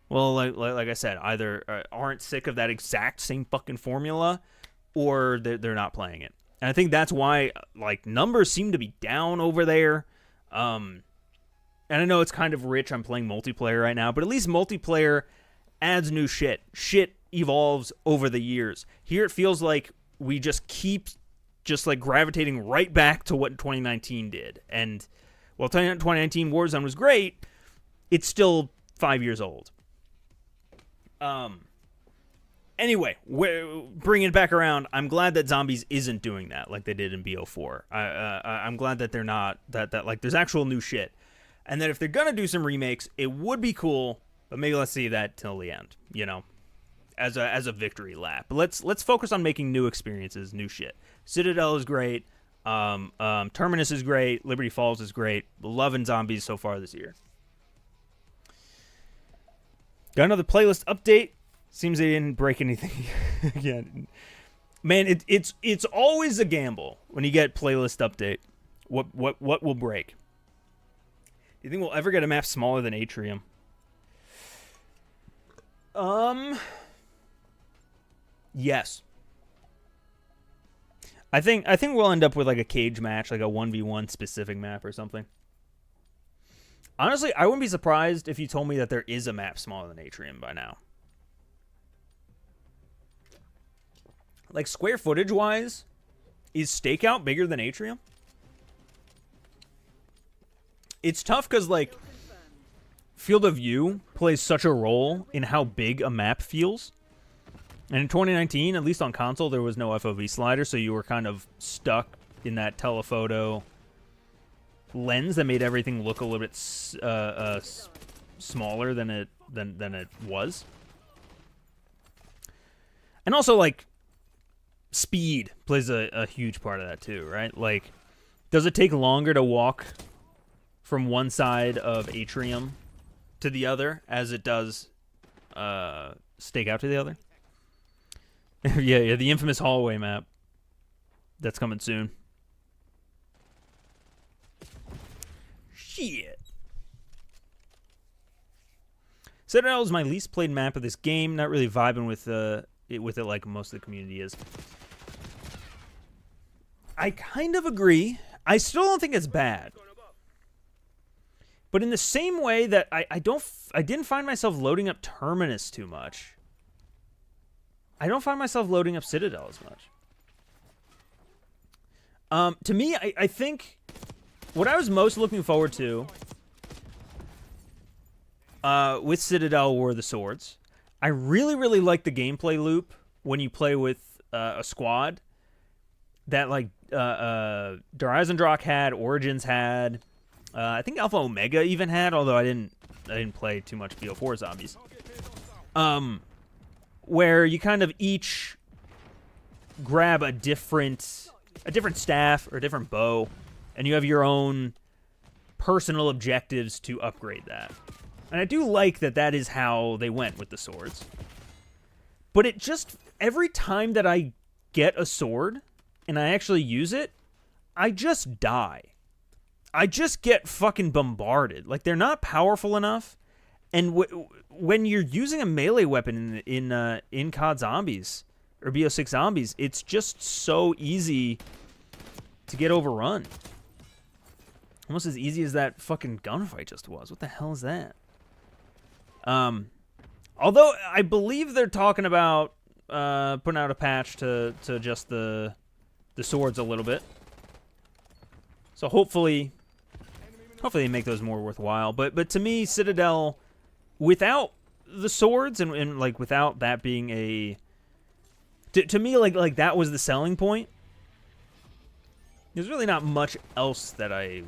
like I said, either aren't sick of that exact same fucking formula, or they're not playing it. And I think that's why, like, numbers seem to be down over there. And I know it's kind of rich. I'm playing multiplayer right now, but at least multiplayer adds new shit. Shit evolves over the years. Here it feels like we just keep just, like, gravitating right back to what 2019 did. And while 2019 Warzone was great, it's still 5 years old. Anyway, bringing it back around, I'm glad that Zombies isn't doing that like they did in BO4. I'm glad that they're not, that like, there's actual new shit. And that if they're gonna do some remakes, it would be cool, but maybe let's see that till the end, you know, as a victory lap. But let's focus on making new experiences, new shit. Citadel is great. Terminus is great. Liberty Falls is great. Loving Zombies so far this year. Got another playlist update. Seems they didn't break anything again. Man, it's always a gamble when you get playlist update. What will break? Do you think we'll ever get a map smaller than Atrium? Yes. I think we'll end up with, like, a cage match, like a 1v1 specific map or something. Honestly, I wouldn't be surprised if you told me that there is a map smaller than Atrium by now. Like, square footage-wise, is Stakeout bigger than Atrium? It's tough because, like, field of view plays such a role in how big a map feels. And in 2019, at least on console, there was no FOV slider, so you were kind of stuck in that telephoto lens that made everything look a little bit smaller than it was. And also, like, speed plays a huge part of that too, right? Like, does it take longer to walk from one side of Atrium to the other as it does Stakeout to the other? yeah, the infamous hallway map. That's coming soon. Shit. Citadel is my least played map of this game. Not really vibing with it like most of the community is. I kind of agree. I still don't think it's bad. But in the same way that I didn't find myself loading up Terminus too much. I don't find myself loading up Citadel as much. To me, I think what I was most looking forward to with Citadel were the swords. I really, really like the gameplay loop when you play with a squad that, like, Drazendrock had, Origins had, I think Alpha Omega even had, although I didn't play too much BO4 zombies. Where you kind of each grab a different staff or a different bow, and you have your own personal objectives to upgrade that. And I do like that is how they went with the swords. But it just, every time that I get a sword and I actually use it, I just die. I just get fucking bombarded. Like, they're not powerful enough. And when you're using a melee weapon in COD Zombies or BO6 Zombies, it's just so easy to get overrun. Almost as easy as that fucking gunfight just was. What the hell is that? Although I believe they're talking about putting out a patch to adjust the swords a little bit. So hopefully they make those more worthwhile. But to me, Citadel, without the swords and like without that being a to me like that was the selling point. There's really not much else that I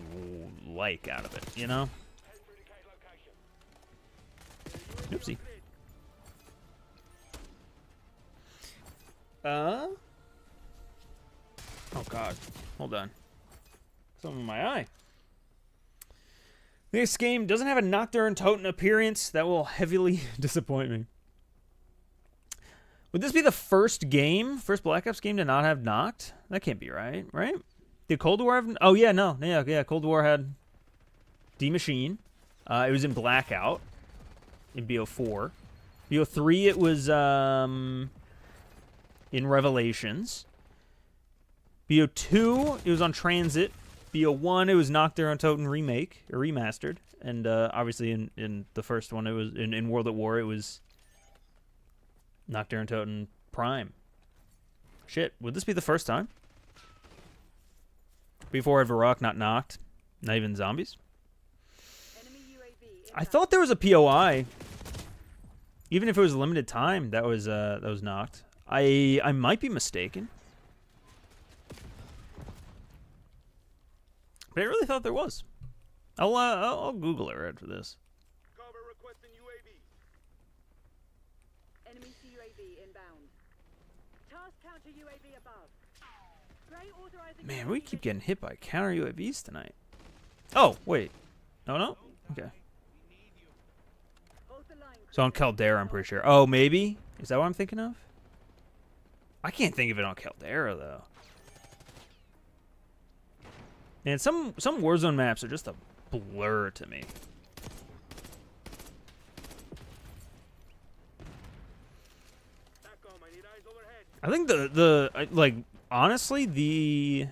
like out of it, you know? Oopsie. Oh god. Hold on. Something in my eye. This game doesn't have a Nocturne Totem appearance. That will heavily disappoint me. Would this be the first Black Ops game to not have Noct? That can't be right, right? Did Cold War have... Oh, yeah, no. Yeah, Cold War had D-Machine. It was in Blackout in BO4. BO3, it was in Revelations. BO2, it was on Transit. BO1, it was Nocturne Totem Remake, or Remastered. And obviously in the first one, it was in World at War, it was Nocturne Totem Prime. Shit, would this be the first time? Before I'd Varrock, not Noct, not even Zombies. I thought there was a POI. Even if it was a limited time, that was Noct. I might be mistaken. But I really thought there was. I'll Google it right for this. Cover requesting UAV. Enemy UAV inbound. Task counter UAV above. Gray authorizing. Man, we keep getting hit by counter UAVs tonight. Oh, wait. No? Okay. Hold the line. So on Caldera, I'm pretty sure. Oh, maybe? Is that what I'm thinking of? I can't think of it on Caldera, though. Man, some Warzone maps are just a blur to me. TACOM, I need eyes overhead. I think like, honestly, the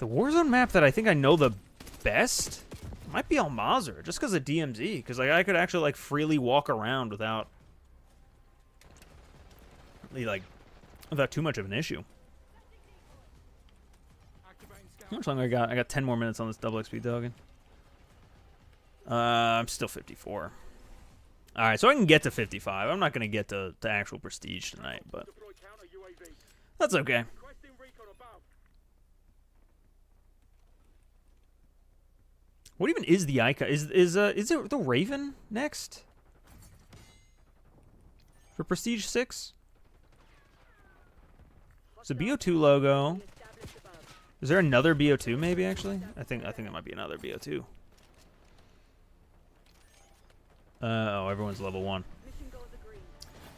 Warzone map that I think I know the best might be Al-Mazr, just because of DMZ, because like I could actually like freely walk around without like without too much of an issue. How much longer I got? I got 10 more minutes on this double XP token. I'm still 54. All right, so I can get to 55. I'm not going to get to actual prestige tonight, but that's okay. What even is the icon? Is it the Raven next? For Prestige 6? It's a BO2 logo. Is there another BO2 maybe actually? I think it might be another BO2. Oh, everyone's level 1.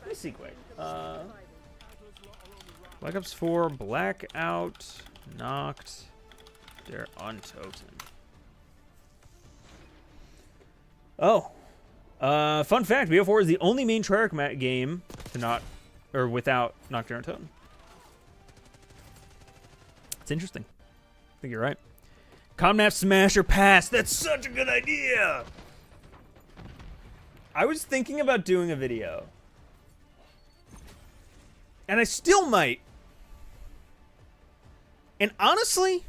Let me see quick. Black Ops 4, Blackout, Knocked, they're untoten. Oh. Fun fact, BO4 is the only main Treyarch game to not, or without Nocturne Totem. It's interesting. I think you're right. Comnap Smash or Pass. That's such a good idea. I was thinking about doing a video. And I still might. And honestly,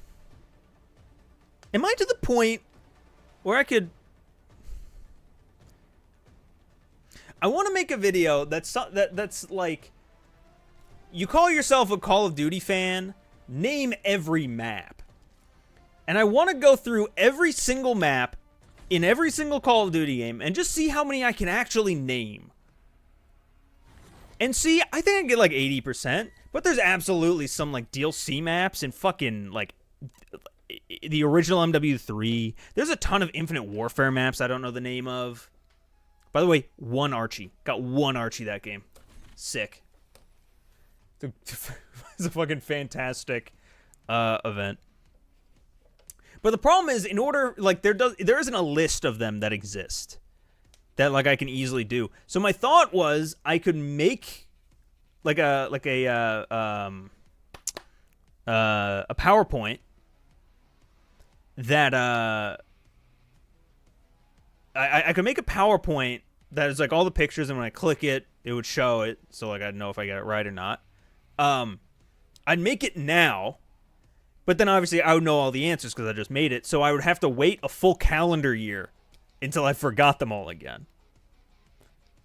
am I to the point where I could... I want to make a video that's like, you call yourself a Call of Duty fan, name every map. And I want to go through every single map in every single Call of Duty game and just see how many I can actually name. And see, I think I get like 80%, but there's absolutely some like DLC maps and fucking like the original MW3. There's a ton of Infinite Warfare maps I don't know the name of. By the way, one Archie. Got one Archie that game. Sick. It's a fucking fantastic event. But the problem is, in order, like, there isn't a list of them that exist that like I can easily do. So my thought was I could make like a PowerPoint that I could make a PowerPoint that is like all the pictures, and when I click it, it would show it, so like I'd know if I got it right or not. I'd make it now, but then obviously I would know all the answers because I just made it, so I would have to wait a full calendar year until I forgot them all again,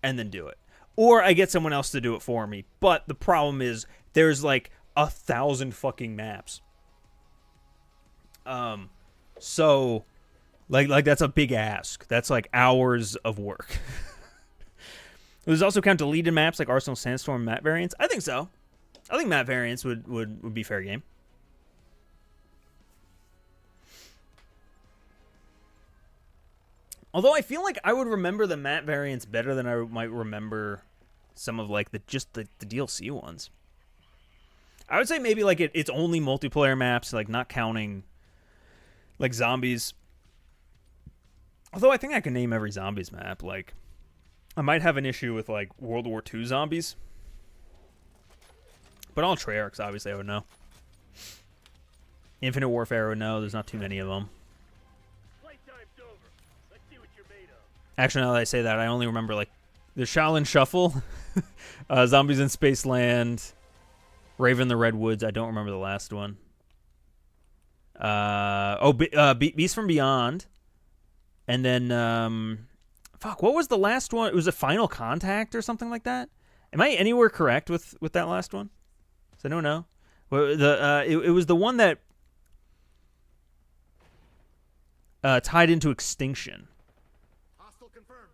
and then do it. Or I get someone else to do it for me, but the problem is there's like 1,000 fucking maps. So... Like that's a big ask. That's like hours of work. Does also count deleted maps like Arsenal Sandstorm map variants? I think so. I think map variants would be fair game. Although I feel like I would remember the map variants better than I might remember some of like the DLC ones. I would say maybe like it's only multiplayer maps, like not counting like zombies. Although I think I can name every zombies map. Like, I might have an issue with, like, World War II zombies. But all Treyarchs, obviously, I would know. Infinite Warfare, I would know. There's not too many of them. Playtime's over. Let's see what you're made of. Actually, now that I say that, I only remember, like, the Shaolin Shuffle, Zombies in Spaceland, Raven the Redwoods. I don't remember the last one. Beast from Beyond. And then, fuck, what was the last one? It was a Final Contact or something like that? Am I anywhere correct with that last one? Does anyone know? Well, it was the one that tied into Extinction. Hostile confirmed.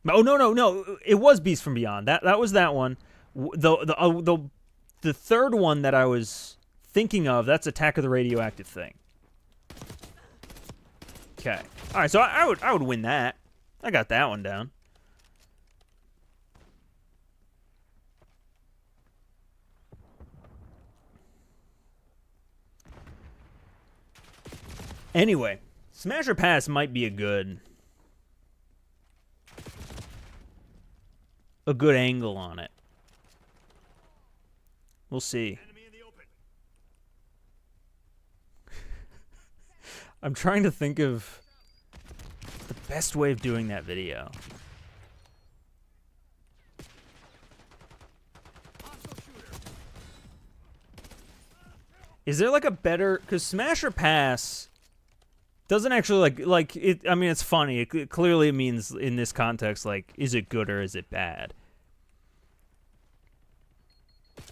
Oh, no. It was Beast from Beyond. That was that one. The third one that I was thinking of, that's Attack of the Radioactive Thing. Okay. All right, so I would win that. I got that one down. Anyway, Smash or Pass might be a good angle on it. We'll see. Enemy in the open. I'm trying to think of the best way of doing that video. Is there like a better? Because Smash or Pass doesn't actually like it. I mean, it's funny. It clearly means in this context, like, is it good or is it bad?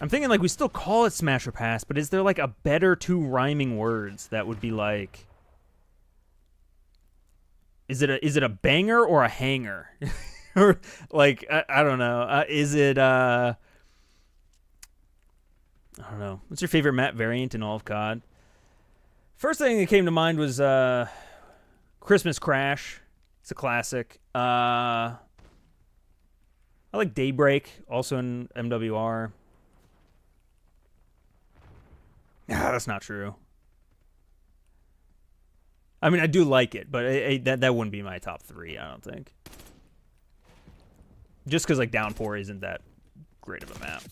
I'm thinking like we still call it Smash or Pass, but is there like a better two rhyming words that would be like? Is it a banger or a hanger? Or like I don't know. Is it I don't know. What's your favorite map variant in all of COD? First thing that came to mind was Christmas Crash. It's a classic. I like Daybreak, also in MWR. Ah, that's not true. I mean, I do like it, but that wouldn't be my top 3, I don't think. Just because, like, Downpour isn't that great of a map.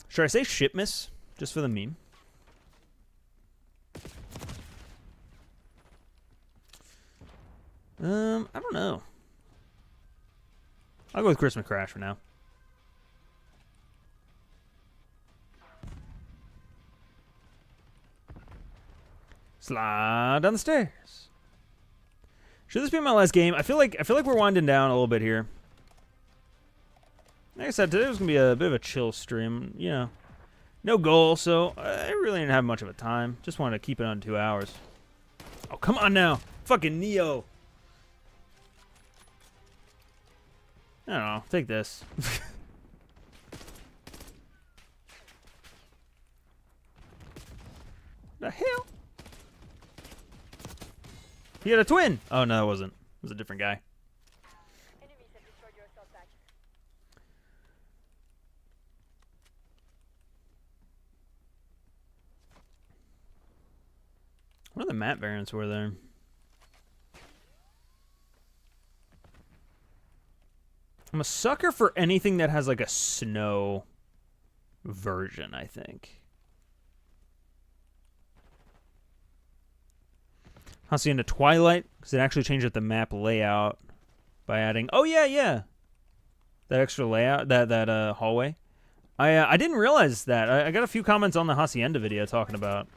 Should I say Shipmas? Just for the meme? I don't know. I'll go with Christmas Crash for now. Slide down the stairs. Should this be my last game? I feel like we're winding down a little bit here. Like I said, today was gonna be a bit of a chill stream. You know, no goal, so I really didn't have much of a time. Just wanted to keep it on 2 hours. Oh, come on now, fucking Neo. I don't know. Take this. The hell? He had a twin. Oh no, it wasn't. It was a different guy. Enemies have destroyed your assault badge. What are the map variants were there? I'm a sucker for anything that has like a snow version, I think. Hacienda Twilight, because it actually changed up the map layout by adding. Oh yeah, that extra layout, that hallway. I didn't realize that. I got a few comments on the Hacienda video talking about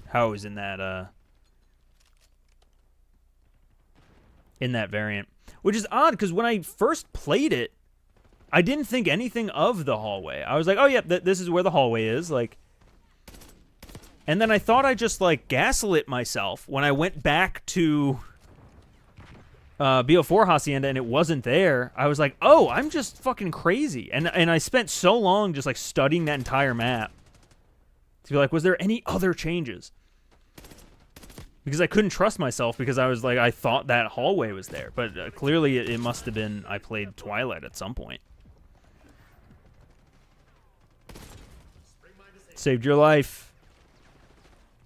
how it was in that variant, which is odd because when I first played it, I didn't think anything of the hallway. I was like, oh yeah, this is where the hallway is, like. And then I thought I just, like, gaslit myself when I went back to BO4 Hacienda and it wasn't there. I was like, oh, I'm just fucking crazy. And I spent so long just, like, studying that entire map to be like, was there any other changes? Because I couldn't trust myself because I was like, I thought that hallway was there. But clearly it must have been I played Twilight at some point. Saved your life.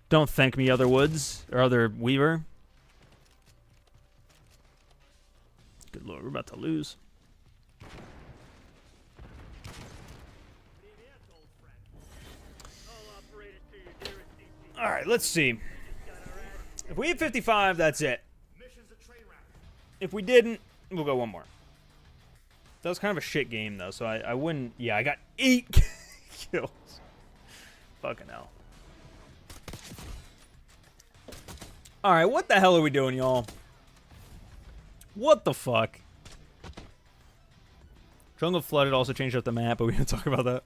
Don't thank me, Other Woods, or Other Weaver. Good lord, we're about to lose. Alright, let's see. If we hit 55, that's it. If we didn't, we'll go one more. That was kind of a shit game, though, so I wouldn't... Yeah, I got 8 kills. Fucking hell. Alright, what the hell are we doing, y'all? What the fuck? Jungle Flooded also changed up the map, but we didn't talk about that.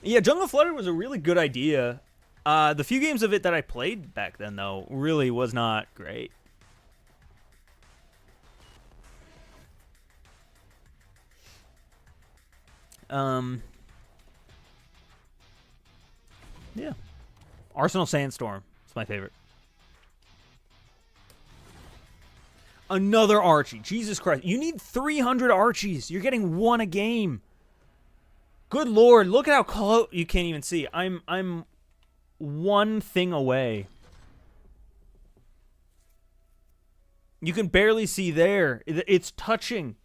Yeah, Jungle Flooded was a really good idea. The few games of it that I played back then, though, really was not great. Yeah. Arsenal Sandstorm. It's my favorite. Another Archie. Jesus Christ. You need 300 Archies. You're getting 1 a game. Good lord. Look at how close. You can't even see. I'm 1 thing away. You can barely see there. It's touching.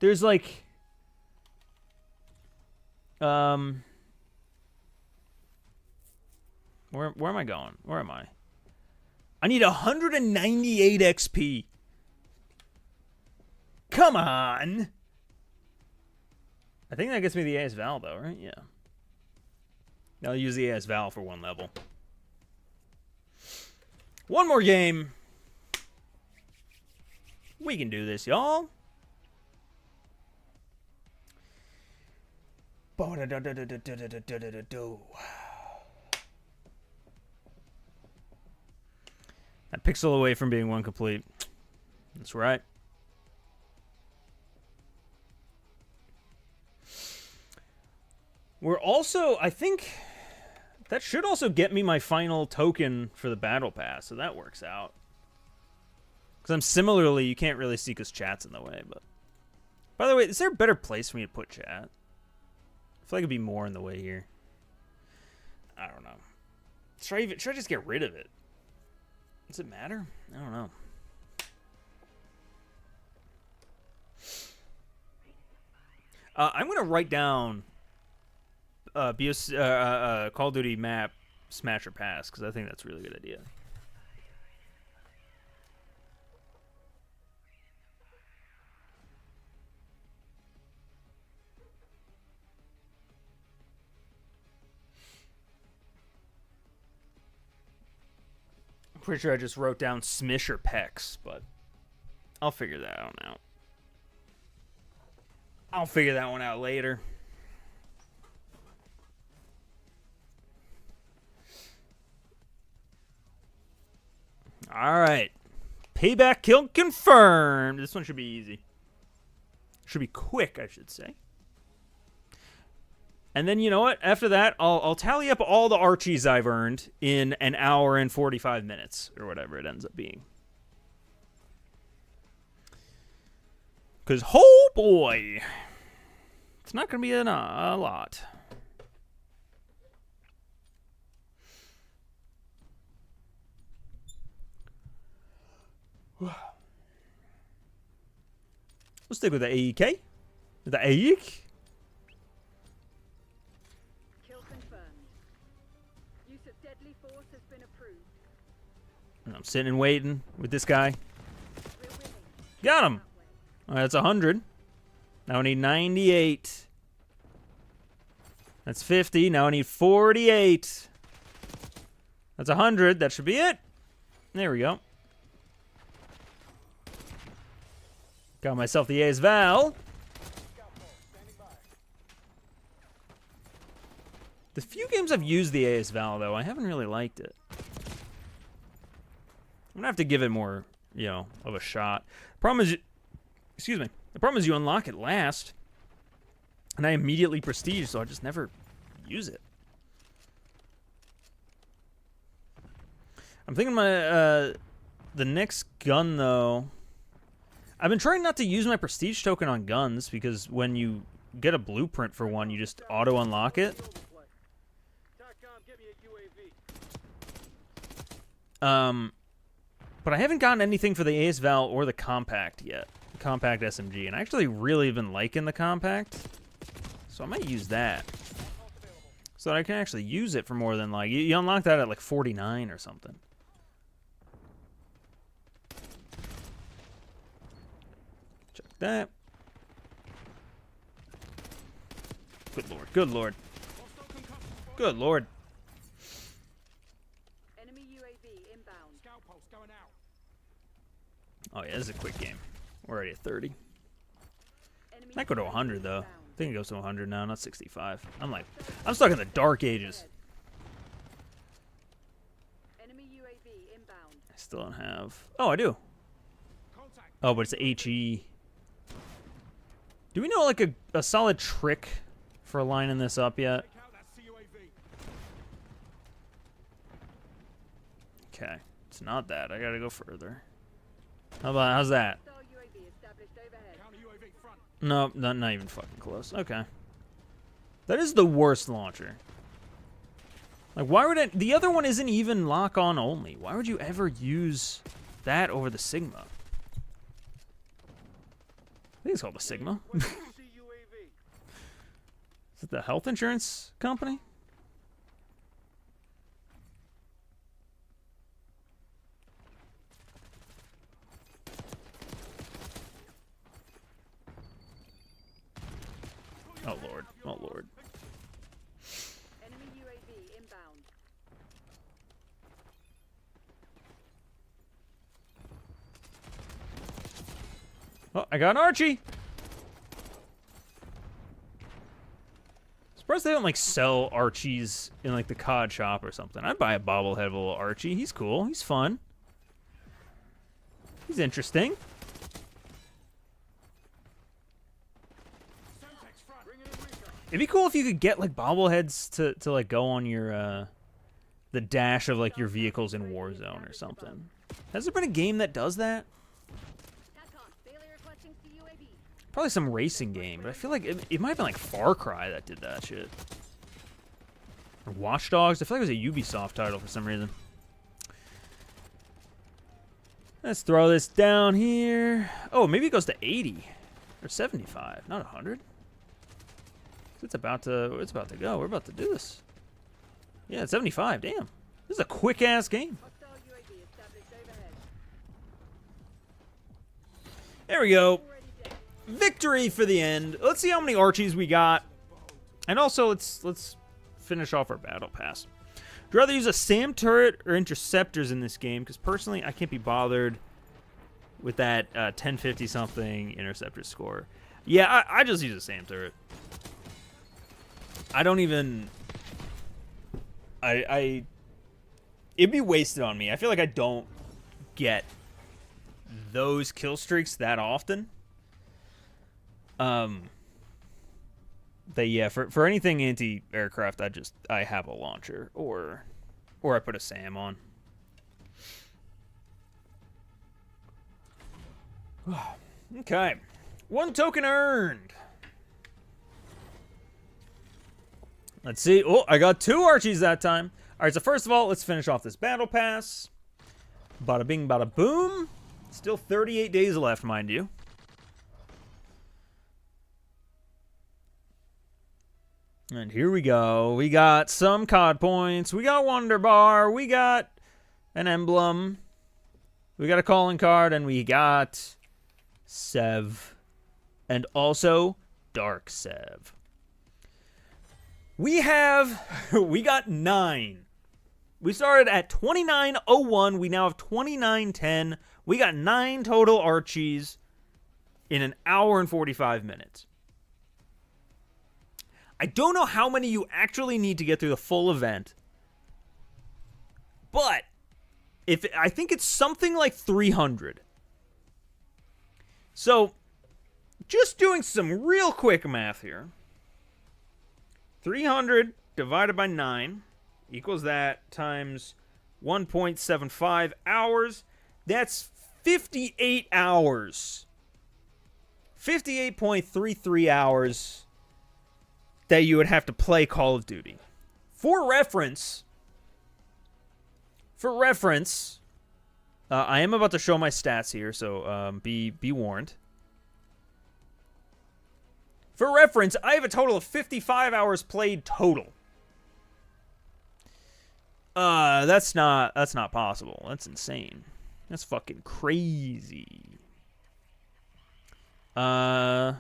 There's like... Where am I going? Where am I? I need 198 XP. Come on! I think that gets me the AS Val, though, right? Yeah. I'll use the AS Val for one level. One more game. We can do this, y'all. A pixel away from being one complete. That's right. We're also, I think, that should also get me my final token for the battle pass, so that works out. Because I'm similarly, you can't really see because chat's in the way, but... By the way, is there a better place for me to put chat? I feel like it'd be more in the way here. I don't know. Should I just get rid of it? Does it matter? I don't know. I'm going to write down Call of Duty map Smash or Pass, because I think that's a really good idea. I'm pretty sure I just wrote down Smish or Pex, but I'll figure that one out. I'll figure that one out later. All right. Payback kill confirmed. This one should be easy. Should be quick, I should say. And then, you know what? After that, I'll tally up all the Archies I've earned in an hour and 45 minutes, or whatever it ends up being. Because, oh boy, it's not going to be a lot. We'll stick with the AEK. The AEK. Kill confirmed. Use of deadly force has been approved. And I'm sitting and waiting with this guy. We're winning. Got him. That way. All right, that's 100. Now I need 98. That's 50. Now I need 48. That's 100. That should be it. There we go. Got myself the A's Val. The few games I've used the A's Val, though, I haven't really liked it. I'm gonna have to give it more, you know, of a shot. Problem is, excuse me. The problem is you unlock it last, and I immediately prestige, so I just never use it. I'm thinking my the next gun though. I've been trying not to use my prestige token on guns because when you get a blueprint for one, you just auto unlock it. But I haven't gotten anything for the Ace Val or the Compact yet. The Compact SMG, and I actually really been liking the Compact, so I might use that so that I can actually use it for more than like you unlock that at like 49 or something. That. Good lord. Good lord. Good lord. Enemy UAV inbound. Scout pulse going out. Oh yeah, this is a quick game. We're already at 30. Enemy Might go to UAV 100 though. inbound. I think it goes to 100 now, not 65. I'm stuck in the dark ages. Enemy UAV inbound. I still don't have. Oh, I do. Contact. Oh, but it's HE. Do we know like a solid trick for lining this up yet? Take out that CUAV. Okay, it's not that. I gotta go further. How's that? Hostile UAV established overhead. Counter UAV front. No, not even fucking close. Okay. That is the worst launcher. Like, why would it... The other one isn't even lock-on only. Why would you ever use that over the Sigma? I think it's called the Sigma. Is CUAV. it the health insurance company? Oh, Lord. Oh, Lord. Enemy UAV Oh, I got an Archie. Surprised they don't like sell Archies in like the COD shop or something. I'd buy a bobblehead of a little Archie. He's cool. He's fun. He's interesting. It'd be cool if you could get like bobbleheads to like go on your the dash of like your vehicles in Warzone or something. Has there been a game that does that? Probably some racing game, but I feel like it might have been like Far Cry that did that shit. Or Watch Dogs. I feel like it was a Ubisoft title for some reason. Let's throw this down here. Oh, maybe it goes to 80 or 75, not 100. It's about to go. We're about to do this. Yeah, it's 75. Damn. This is a quick ass game. There we go. Victory for the end. Let's see how many Archies we got. And also, let's finish off our battle pass. Would you rather use a SAM turret or interceptors in this game? Because personally, I can't be bothered with that 1050 something interceptor score. Yeah, I just use a SAM turret. I don't even... It'd be wasted on me. I feel like I don't get those kill streaks that often. But yeah, for anything anti-aircraft, I have a launcher or I put a SAM on. Okay, 1 token earned. Let's see. Oh, I got 2 Archies that time. All right, so first of all, let's finish off this battle pass. Bada bing, bada boom. Still 38 days left, mind you. And here we go. We got some COD points. We got Wonder Bar. We got an emblem. We got a calling card. And we got Sev. And also Dark Sev. We got 9. We started at 2901. We now have 2910. We got 9 total Archies in an hour and 45 minutes. I don't know how many you actually need to get through the full event, but I think it's something like 300. So, just doing some real quick math here. 300 divided by 9 equals that times 1.75 hours. That's 58 hours. 58.33 hours that you would have to play Call of Duty. For reference, I am about to show my stats here, so be warned. For reference, I have a total of 55 hours played total. That's not possible. That's insane. That's fucking crazy. By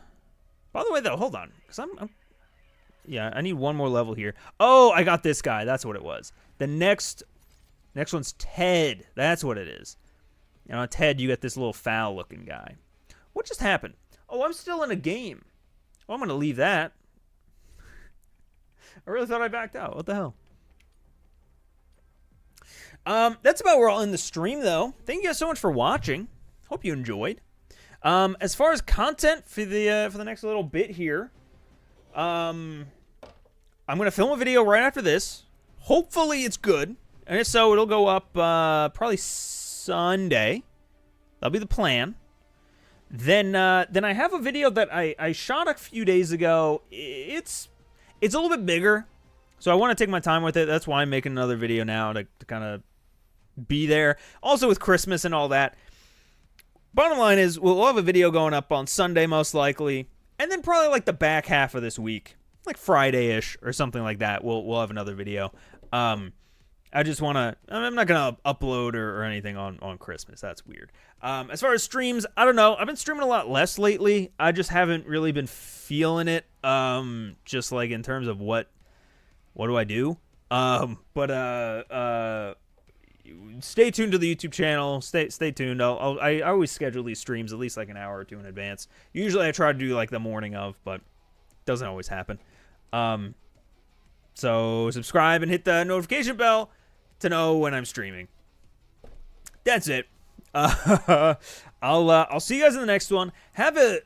the way, though, hold on, because yeah, I need one more level here. Oh, I got this guy. That's what it was. The next one's Ted. That's what it is. And on Ted, you get this little foul-looking guy. What just happened? Oh, I'm still in a game. Oh, I'm going to leave that. I really thought I backed out. What the hell? That's about where I'll end the stream, though. Thank you guys so much for watching. Hope you enjoyed. As far as content for the next little bit here, I'm going to film a video right after this. Hopefully it's good. And if so, it'll go up probably Sunday. That'll be the plan. Then I have a video that I shot a few days ago. It's a little bit bigger, so I want to take my time with it. That's why I'm making another video now to kind of be there. Also with Christmas and all that. Bottom line is, we'll have a video going up on Sunday most likely. And then probably like the back half of this week, like Friday-ish or something like that, we'll have another video. I just want to... I'm not going to upload or anything on Christmas. That's weird. As far as streams, I don't know. I've been streaming a lot less lately. I just haven't really been feeling it. Just like in terms of what do I do? stay tuned to the YouTube channel. Stay tuned. I always schedule these streams at least like an hour or two in advance. Usually I try to do like the morning of, but doesn't always happen. So subscribe and hit the notification bell to know when I'm streaming. That's it. I'll see you guys in the next one. Have a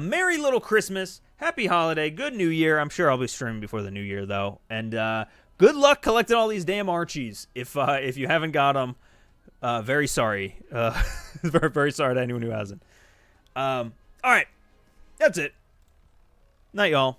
merry little Christmas, happy holiday, good New Year. I'm sure I'll be streaming before the New Year though, and good luck collecting all these damn Archies. If you haven't got them, very sorry. Very, very sorry to anyone who hasn't. All right, that's it. Night, y'all.